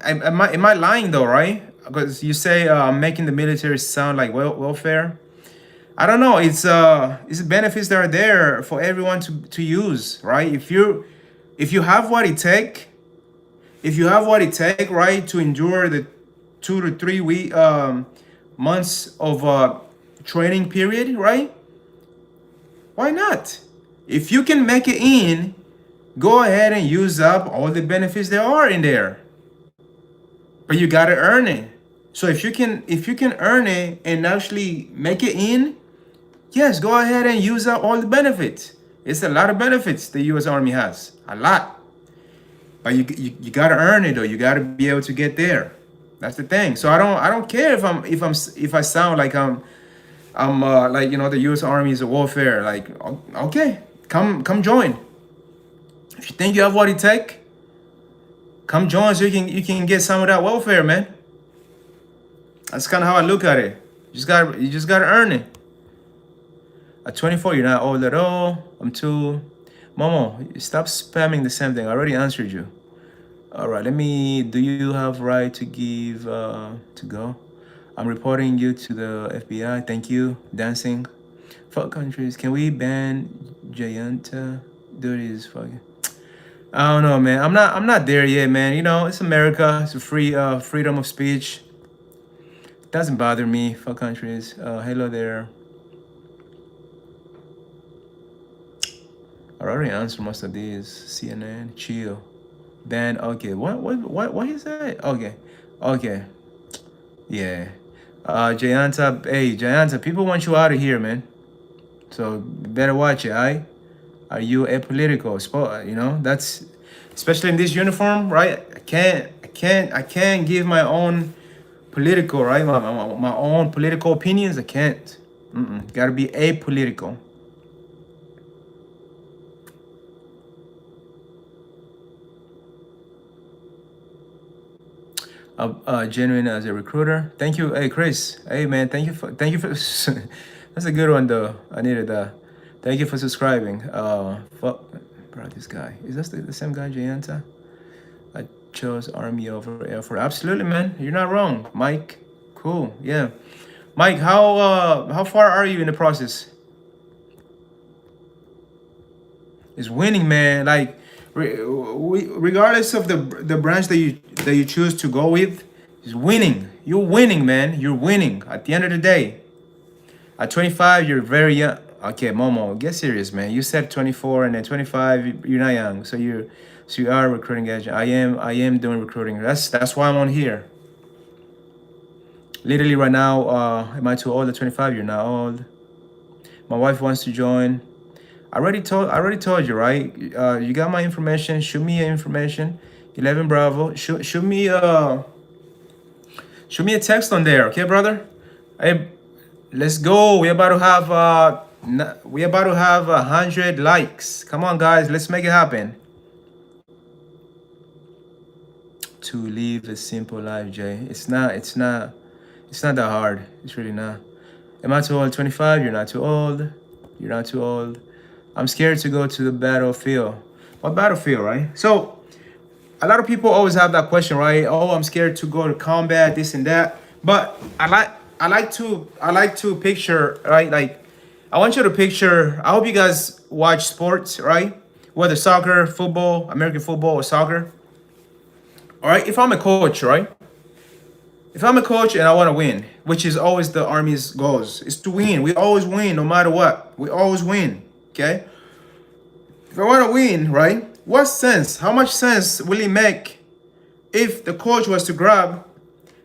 Am I lying though, right? Because you say making the military sound like welfare. I don't know. It's benefits that are there for everyone to use, right? If you have what it take, if you have what it take, right, to endure the 2 to 3 week months of training period, right? Why not? If you can make it in, go ahead and use up all the benefits there are in there. But you gotta earn it. So if you can earn it and actually make it in, yes, go ahead and use up all the benefits. It's a lot of benefits the U.S. Army has, a lot. But you gotta earn it though. You gotta be able to get there. That's the thing. So I don't care if I sound like I'm like the U.S. Army is a warfare. Like okay, come join. If you think you have what it take, come join so you can get some of that welfare, man. That's kind of how I look at it. You just gotta earn it. At 24, you're not old at all. I'm too. Momo, stop spamming the same thing. I already answered you. All right, let me. Do you have right to give to go? I'm reporting you to the FBI. Thank you. Dancing. Fuck countries. Can we ban Jayanta? Dude is fucking. I don't know, man. I'm not there yet, man. It's America. It's a free freedom of speech. Doesn't bother me. Fuck countries. Hello there. I already answered most of these. CNN, chill. Then okay, what is that? Okay, yeah. Jayanta, hey Jayanta, people want you out of here, man. So better watch it, alright? Are you apolitical? That's especially in this uniform, right? I can't give my own political, right? My own political opinions. I can't. Gotta be apolitical. Genuine as a recruiter. Thank you, hey Chris. Hey man, thank you for that's a good one though. I needed that. Thank you for subscribing. Fuck, bro, this guy is that the same guy, Jayanta? I chose Army over Air Force. Absolutely, man. You're not wrong, Mike. Cool, yeah. Mike, how far are you in the process? It's winning, man. Like regardless of the branch that you choose to go with, is winning. You're winning, man. You're winning. At the end of the day, at 25, you're very young. Okay, Momo, get serious, man. You said 24, and then 25, you're not young. So you are a recruiting agent. I am doing recruiting. That's why I'm on here. Literally right now, am I too old at 25? You're not old. My wife wants to join. I already told you, right? You got my information. Shoot me your information. 11 Bravo. Shoot me a text on there, okay, brother? Hey, let's go. We're about to have 100 likes. Come on, guys. Let's make it happen. To live a simple life, Jay. It's not that hard. It's really not. Am I too old? 25? You're not too old. You're not too old. I'm scared to go to the battlefield. What battlefield, right? So a lot of people always have that question, right? Oh, I'm scared to go to combat, this and that. But I like to picture, right? Like I want you to picture. I hope you guys watch sports, right? Whether soccer, football, American football, or soccer. All right. If I'm a coach, right? If I'm a coach and I want to win, which is always the Army's goals, is to win. We always win, no matter what. We always win. Okay. If I want to win, right? How much sense will it make if the coach was to grab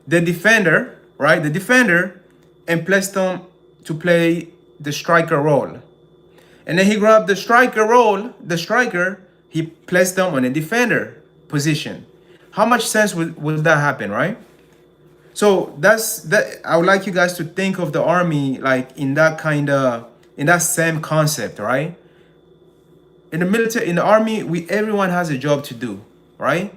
the defender, right? The defender and place them to play the striker role. And then he grabbed the striker role, the striker, he placed them on a defender position. How much sense would that happen, right? So that's that. I would like you guys to think of the army like in that kind of in that same concept, right? In the military, in the army, we everyone has a job to do, right?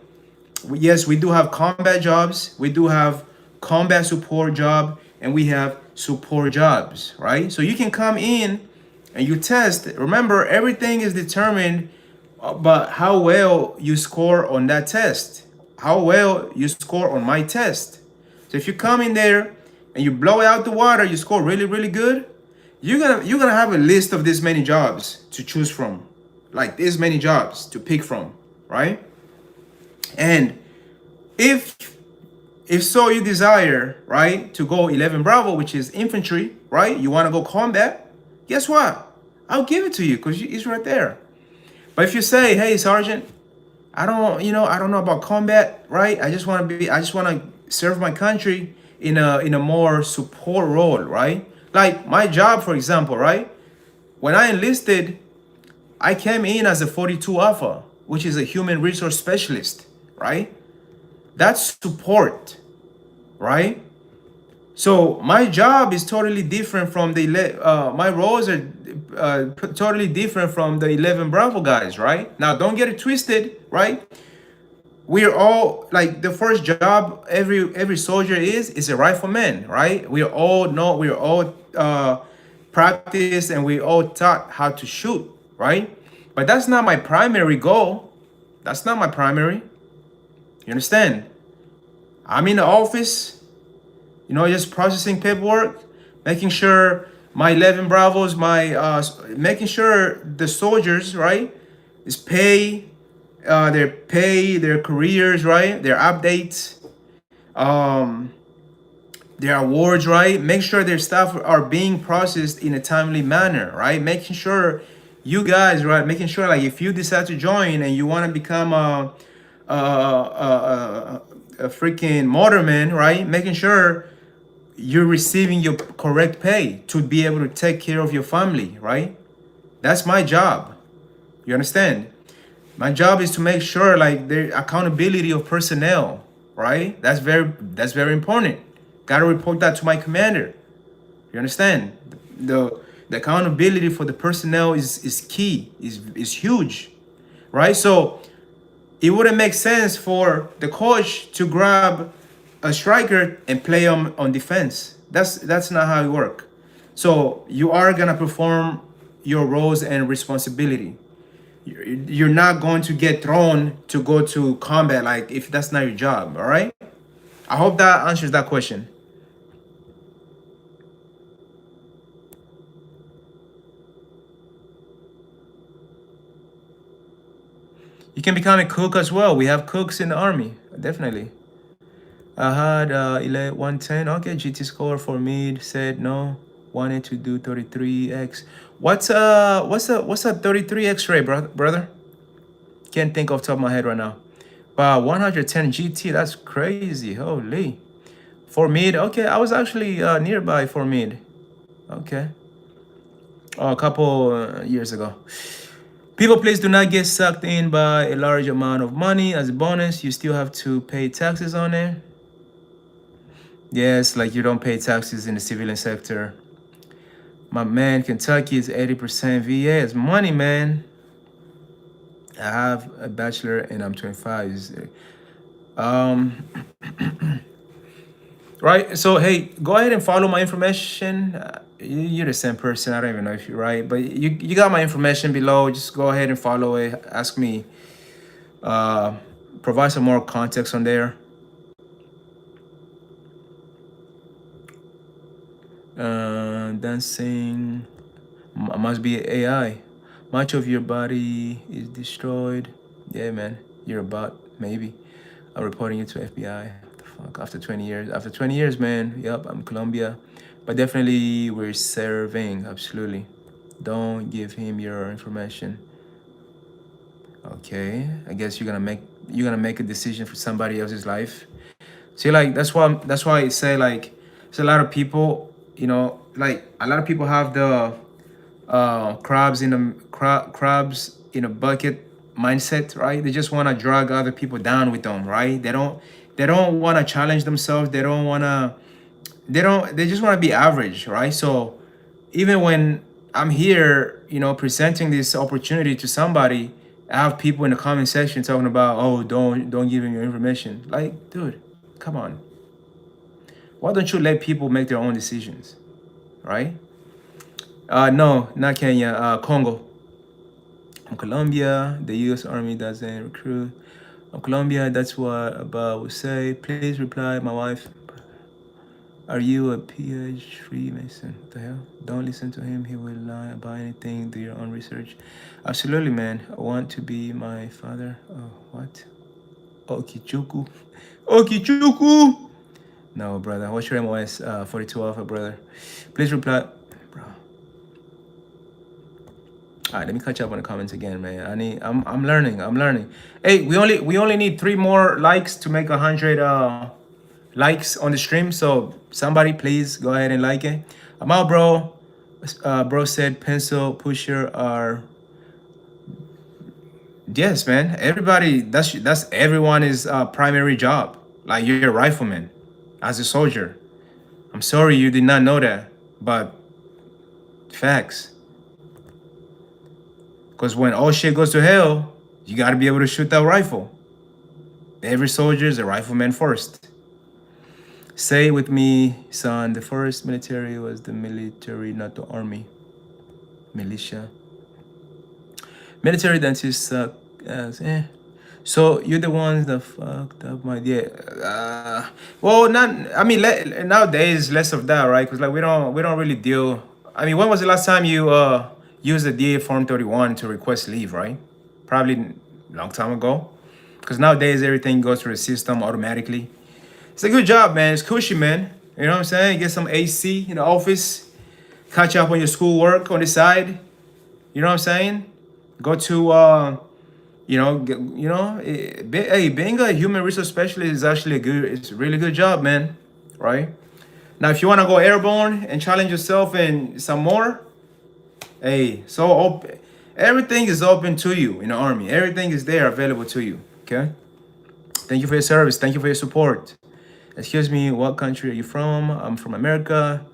Yes, we do have combat jobs, we do have combat support job, and we have support jobs, right? So you can come in and you test. Remember, everything is determined by how well you score on that test, how well you score on my test. So if you come in there and you blow out the water, you score really, really good, you're gonna have a list of this many jobs to choose from, like this many jobs to pick from, right? And if if so you desire, right, to go 11 Bravo, which is infantry, right? You want to go combat, guess what? I'll give it to you because it's right there. But if you say, hey, Sergeant, I don't know about combat, right? I just want to serve my country in a more support role, right? Like my job, for example, right? When I enlisted, I came in as a 42 Alpha, which is a human resource specialist, right? That's support, right? So my job is totally different from my roles are totally different from the 11 Bravo guys, right? Now don't get it twisted, right? We're all like the first job every soldier is a rifleman, right? We're all practiced and we all taught how to shoot, right? But that's not my primary goal. That's not my primary. You understand? I'm in the office, just processing paperwork, making sure my 11 Bravos, making sure the soldiers, right, is their careers, right, their updates, um, their awards, right, make sure their stuff are being processed in a timely manner, right, making sure you guys, right, making sure like if you decide to join and you want to become a freaking motorman, right, making sure you're receiving your correct pay to be able to take care of your family, right? That's my job. You understand? My job is to make sure like the accountability of personnel, right? That's very important. Gotta report that to my commander. You understand? The accountability for the personnel is key, is huge, right? So it wouldn't make sense for the coach to grab a striker and play him on defense. That's not how it works. So you are gonna perform your roles and responsibility. You're not going to get thrown to go to combat like if that's not your job. All right. I hope that answers that question. You can become a cook as well. We have cooks in the army, definitely. I had 110. Okay, GT score for mid said no. Wanted to do 33x. What's a 33x ray, brother? Can't think off the top of my head right now. But 110 GT, that's crazy. Holy. For mid, okay, I was actually nearby for mid. Okay. Oh, a couple years ago. People, please do not get sucked in by a large amount of money as a bonus. You still have to pay taxes on it. Yes, like you don't pay taxes in the civilian sector. My man, Kentucky is 80% VA. It's money, man. I have a bachelor and I'm 25. Right. So hey, go ahead and follow my information. You're the same person. I don't even know if you're right, but you got my information below. Just go ahead and follow it. Ask me. Provide some more context on there. Dancing must be AI. Much of your body is destroyed. Yeah, man, you're a bot. Maybe I'm reporting you to FBI. What the fuck? After 20 years. After 20 years, man. Yep, I'm Colombia, but definitely we're serving. Absolutely. Don't give him your information. Okay, I guess you're gonna make a decision for somebody else's life. See, like that's why I say like there's a lot of people, like a lot of people have the crabs in a bucket mindset, right? They just want to drag other people down with them, right? They don't want to challenge themselves. They just want to be average, right? So even when I'm here, presenting this opportunity to somebody, I have people in the comment section talking about, oh, don't give him your information. Like, dude, come on. Why don't you let people make their own decisions, right? No, not Kenya. Congo. From Colombia, the U.S. Army doesn't recruit. From Colombia, that's what about would say. Please reply, my wife. Are you a PhD Freemason? What the hell? Don't listen to him. He will lie about anything. Do your own research. Absolutely, man. I want to be my father. Oh, what? Okichuku. Okichuku! No, brother. What's your MOS? 42 Alpha, brother. Please reply. Bro. All right, let me catch up on the comments again, man. I'm learning. I'm learning. Hey, we only need 3 more likes to make 100 likes on the stream. So somebody please go ahead and like it. I'm out, bro. Bro said pencil pusher are yes, man. Everybody that's everyone is primary job. Like you're a rifleman as a soldier. I'm sorry you did not know that, but facts. Because when all shit goes to hell, you got to be able to shoot that rifle. Every soldier is a rifleman first. Say it with me, son. The first military was the military, not the army. Militia. Military dentists suck as So you're the ones that fucked up my yeah. Well, not. I mean, nowadays less of that, right? Because like we don't really deal. I mean, when was the last time you used the DA Form 31 to request leave, right? Probably a long time ago. Because nowadays everything goes through the system automatically. It's a good job, man. It's cushy, man. You know what I'm saying? Get some AC in the office. Catch up on your schoolwork on the side. You know what I'm saying? Go to hey, being a human resource specialist is actually it's a really good job, man. Right? Now, if you want to go airborne and challenge yourself and some more, hey, so open. Everything is open to you in the army. Everything is there available to you. Okay. Thank you for your service. Thank you for your support. Excuse me, what country are you from? I'm from America.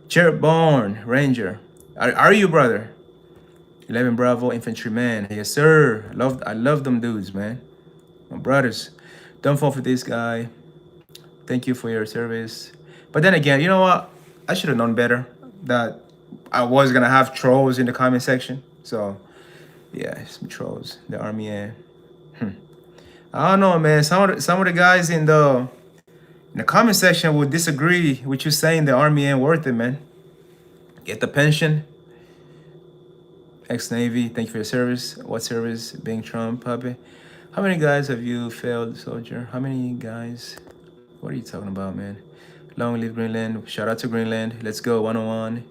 Cherborn Ranger. Are you, brother? 11 Bravo Infantryman. Yes, sir. I love them dudes, man. My brothers. Don't fall for this guy. Thank you for your service. But then again, you know what? I should have known better that I was gonna have trolls in the comment section. So yeah, some trolls. The army. I don't know, man. Some of the guys in the comment section would disagree with you saying the army ain't worth it, man. Get the pension. Ex-Navy, thank you for your service. What service? Being Trump, puppy. How many guys have you failed, soldier? How many guys? What are you talking about, man? Long live Greenland. Shout out to Greenland. Let's go, 101.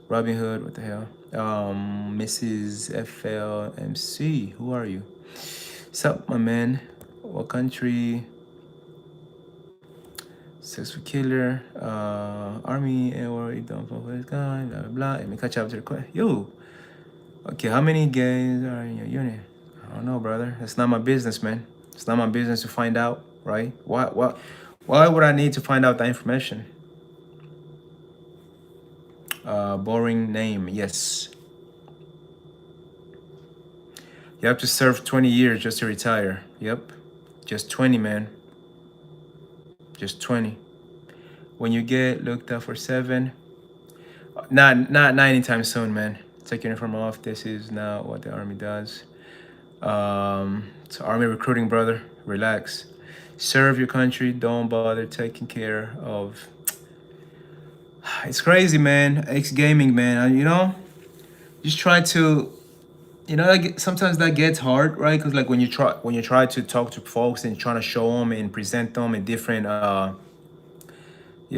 Robin Hood, what the hell? Mrs. FLMC, who are you? Sup, my man? What country? Sex for killer. Army, or you don't fuck with this guy, blah, blah, blah. Let me catch up to the question. Yo. Okay, how many gays are in your unit? I don't know, brother. That's not my business, man. It's not my business to find out, right? Why would I need to find out that information? Boring name, yes. You have to serve 20 years just to retire. Yep. Just 20, man. Just 20. When you get looked up for 7, not anytime soon, man. Take your uniform off. This is not what the army does. It's army recruiting, brother. Relax. Serve your country. Don't bother taking care of. It's crazy, man. X gaming, man. Just try to. Sometimes that gets hard, right? Because like when you try to talk to folks and trying to show them and present them in different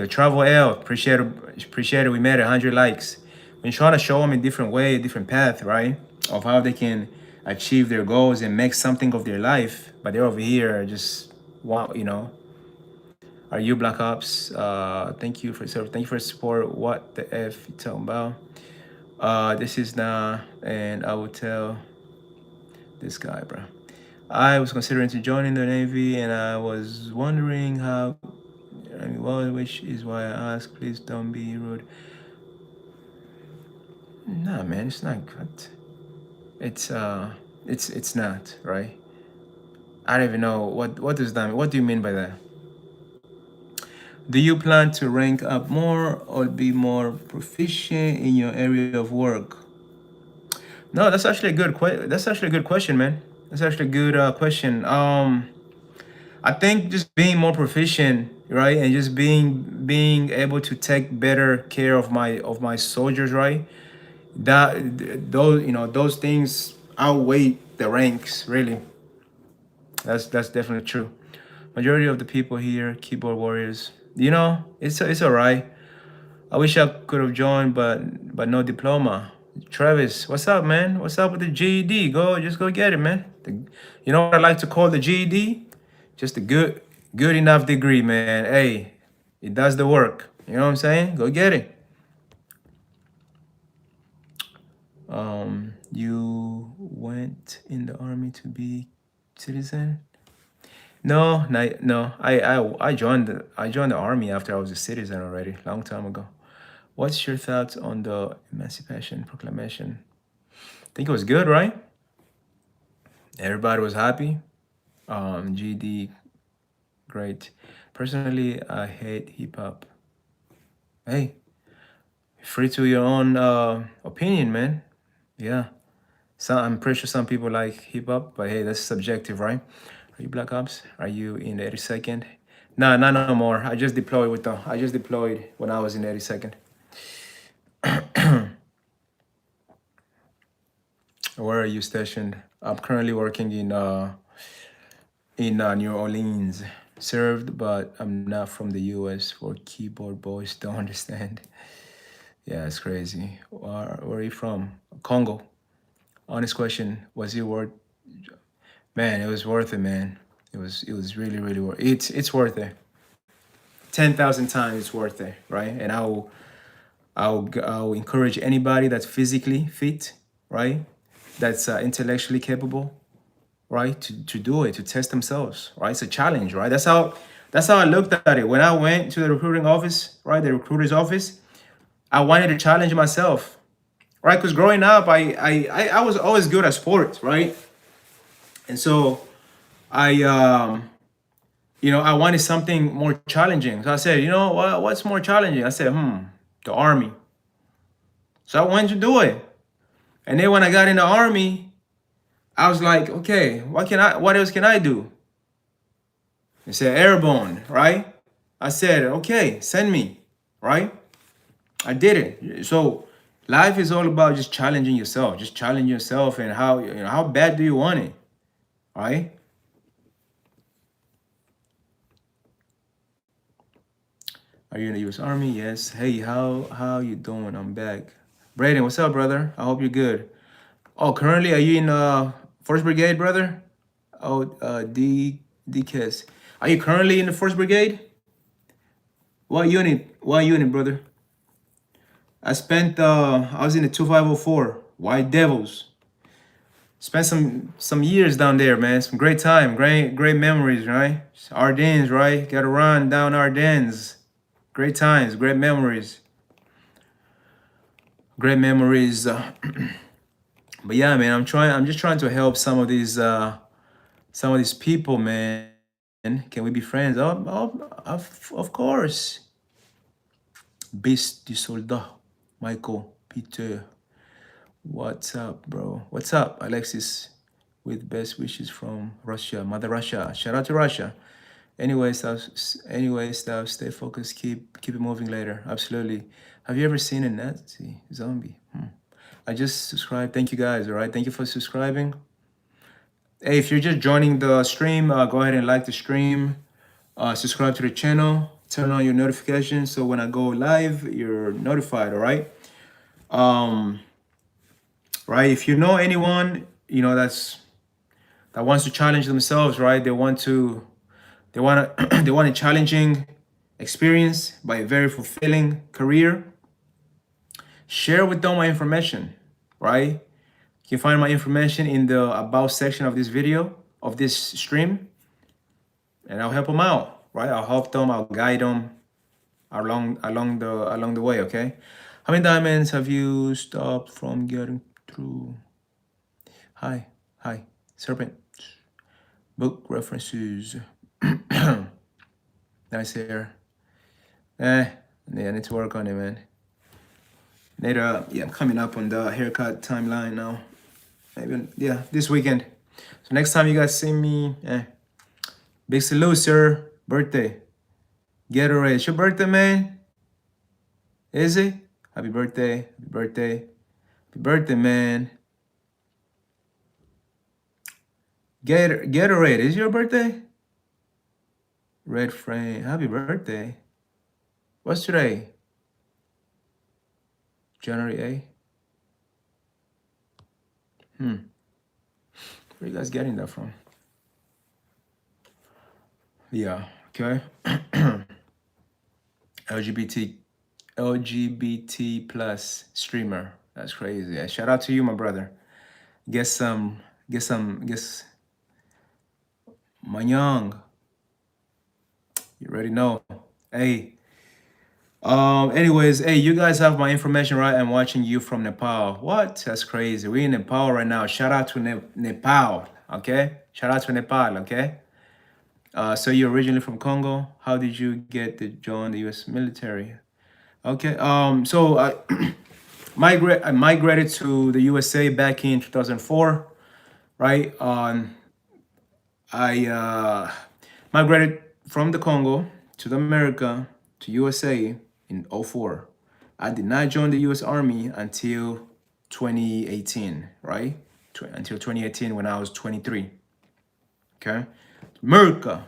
travel L. Appreciate it. We made 100 likes. When you're trying to show them a different way, a different path, right? Of how they can achieve their goals and make something of their life. But they're over here just Are you Black Ops? Thank you for support. What the F you talking about? This is now, and I will tell this guy, bro. I was considering to join in the Navy, and I was wondering how. I mean, well, which is why I asked. Please don't be rude. Nah, man, it's not good. It's it's not right. I don't even know what does that mean. What do you mean by that? Do you plan to rank up more or be more proficient in your area of work? No, that's actually a that's actually a good question, man. That's actually a good question. I think just being more proficient, right, and just being able to take better care of my soldiers, right. Those those things outweigh the ranks, really. That's definitely true. Majority of the people here, keyboard warriors. It's alright. I wish I could have joined, but no diploma. Travis, what's up, man? What's up with the GED? Just go get it, man. You know what I like to call the GED? Just a good enough degree, man. Hey, it does the work. You know what I'm saying? Go get it. You went in the army to be citizen? No, no. I joined the army after I was a citizen already, long time ago. What's your thoughts on the Emancipation Proclamation? I think it was good, right? Everybody was happy. GD, great. Personally, I hate hip hop. Hey, free to your own opinion, man. Yeah. I'm pretty sure some people like hip hop, but hey, that's subjective, right? Are you Black Ops? Are you in the 82nd? Nah, not no more. I just deployed when I was in the 82nd. Where are you stationed? I'm currently working in New Orleans. Served, but I'm not from the US for keyboard boys don't understand. Yeah, it's crazy. Where are you from? Congo. Honest question, was it worth man, it was worth it, man. It was really worth it's worth it. 10,000 times it's worth it, right? And I'll encourage anybody that's physically fit, right? That's intellectually capable, right? To do it, to test themselves, right? It's a challenge, right? That's how I looked at it. When I went to the recruiting office, right? The recruiter's office, I wanted to challenge myself, right? Because growing up, I was always good at sports, right? And so I I wanted something more challenging. So I said, what's more challenging? I said, the army. So I went to do it. And then when I got in the army, I was like, okay, what else can I do? They said airborne, right? I said, okay, send me, right? I did it. So life is all about just challenging yourself, and how bad do you want it, right? Are you in the U.S. Army? Yes. Hey, how you doing? I'm back. Braden, what's up, brother? I hope you're good. Oh, currently, are you in First Brigade, brother? Oh, DKS. Are you currently in the First Brigade? What unit? What unit, brother? I was in the 2504 White Devils. Spent some years down there, man. Some great time, great memories, right? Ardennes, right? Got to run down Ardennes. Great times, great memories, great memories. But yeah, man, I'm just trying to help some of these people, man. Can we be friends? Of course. Beast du soldat, Michael, Peter. What's up, bro? What's up, Alexis? With best wishes from Russia, Mother Russia. Shout out to Russia. Anyway, stuff. Stay focused. Keep it moving later. Absolutely. Have you ever seen a Nazi zombie? I just subscribed. Thank you guys. All right. Thank you for subscribing. Hey, if you're just joining the stream, go ahead and like the stream. Subscribe to the channel. Turn on your notifications so when I go live, you're notified. All right. Right. If you know anyone, that wants to challenge themselves, right? They want to they want a challenging experience by a very fulfilling career. Share with them my information, right? You can find my information in the about section of this video, of this stream, and I'll help them out, right? I'll help them, I'll guide them along the way, okay? How many diamonds have you stopped from getting through? Hi, serpent. Book references. Nice hair. Yeah, I need to work on it, man. Later, yeah, I'm coming up on the haircut timeline now. Maybe, yeah, this weekend. So next time you guys see me, big salute, sir. Birthday. Gatorade. It's your birthday, man? Is it? Happy birthday. Happy birthday. Happy birthday, man. Gatorade. Is your birthday? Red frame. Happy birthday. What's today? January 8th? Where are you guys getting that from? Yeah, okay. LGBT plus streamer. That's crazy. Yeah, shout out to you, my brother. Guess Manyang. You already know. Hey. Anyways, hey, you guys have my information, right? I'm watching you from Nepal. What? That's crazy. We're in Nepal right now. Shout out to Nepal. Okay? Shout out to Nepal, okay? So you're originally from Congo. How did you get to join the US military? Okay. So I I migrated to the USA back in 2004, right? I migrated from the Congo to the America to USA in '04. I did not join the US Army until 2018, right? Until 2018 when I was 23. Okay. America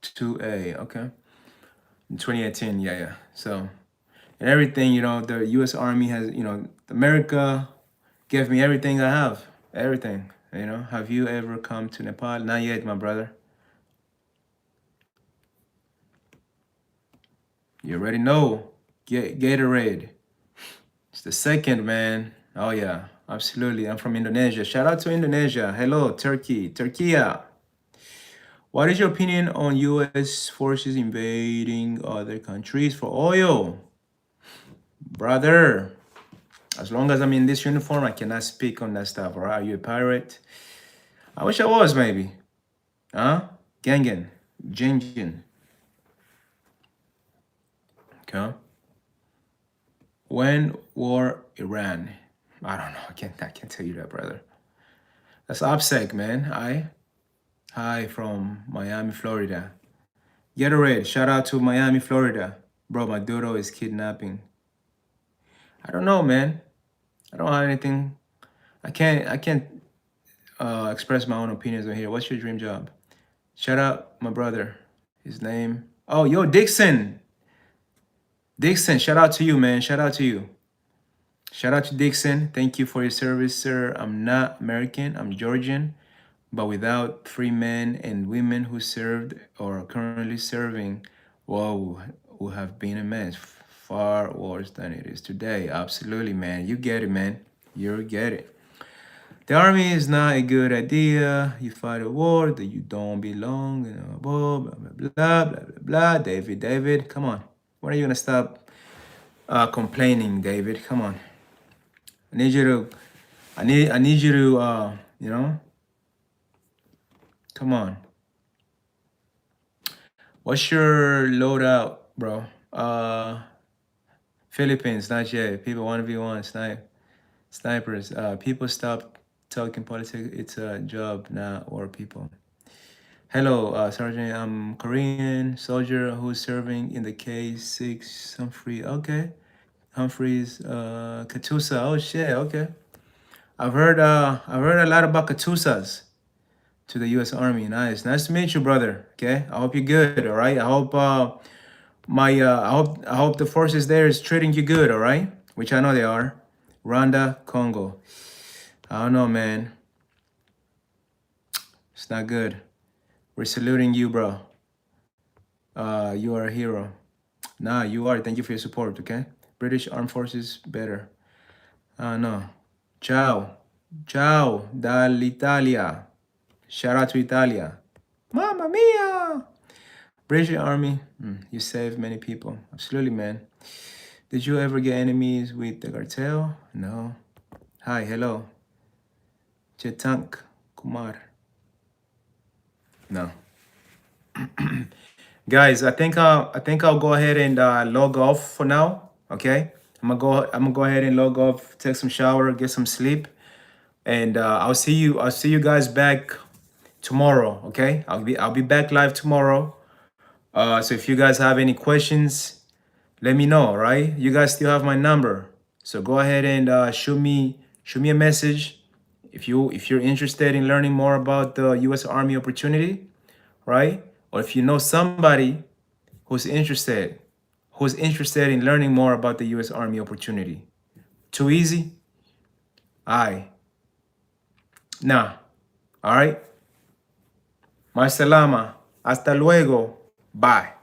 2A, okay. In 2018, yeah. So, and everything, the US Army has, America gave me everything I have. Everything. Have you ever come to Nepal? Not yet, my brother. You already know. Gatorade. It's the second, man. Oh, yeah. Absolutely. I'm from Indonesia. Shout out to Indonesia. Hello, Turkey. Turkiya. What is your opinion on U.S. forces invading other countries for oil? Brother, as long as I'm in this uniform, I cannot speak on that stuff. All right? Are you a pirate? I wish I was, maybe. Huh? Gangan. Jingin. Okay. When war Iran? I don't know. I can't tell you that, brother. That's OPSEC, man. Hi from Miami, Florida. Gatorade, shout out to Miami, Florida. Bro, my dodo is kidnapping. I don't know, man. I don't have anything. I can't express my own opinions on here. What's your dream job? Shout out my brother. His name. Oh, yo, Dixon. Dixon, shout out to you, man. Shout out to you. Shout out to Dixon. Thank you for your service, sir. I'm not American. I'm Georgian. But without free men and women who served or are currently serving, woe would have been a mess, far worse than it is today. Absolutely, man. You get it, man. You get it. The army is not a good idea. You fight a war that you don't belong, blah, blah, blah, blah, blah, blah. David, come on. When are you gonna stop complaining, David? Come on. I need you to, come on. What's your loadout, bro? Philippines, not yet. People 1v1, snipers. People stop talking politics. It's a job, not war people. Hello, Sergeant. I'm Korean soldier who's serving in the K6 Humphrey. Okay. Humphreys, Katusa. Oh shit, okay. I've heard a lot about Katusas to the US Army. Nice to meet you, brother. Okay. I hope you're good, all right? I hope I hope the forces there is treating you good, all right? Which I know they are. Rwanda, Congo. I don't know, man. It's not good. We're saluting you, bro. You are a hero. Nah, you are. Thank you for your support, okay? British Armed Forces better. No. Ciao. Ciao dall'Italia. Shout out to Italia. Mamma mia! British Army, you saved many people. Absolutely, man. Did you ever get enemies with the cartel? No. Hi, hello. Chetank Kumar. No. Guys, I think I'll go ahead and log off for now. Okay. I'm gonna go ahead and log off, take some shower, get some sleep. And I'll see you guys back tomorrow. Okay. I'll be back live tomorrow. So if you guys have any questions, let me know, all right? You guys still have my number. So go ahead and shoot me a message if you're interested in learning more about the US Army opportunity, right? Or if you know somebody who's interested in learning more about the US Army opportunity. Too easy? Aye. Nah. All right. Marcelama. Hasta luego. Bye.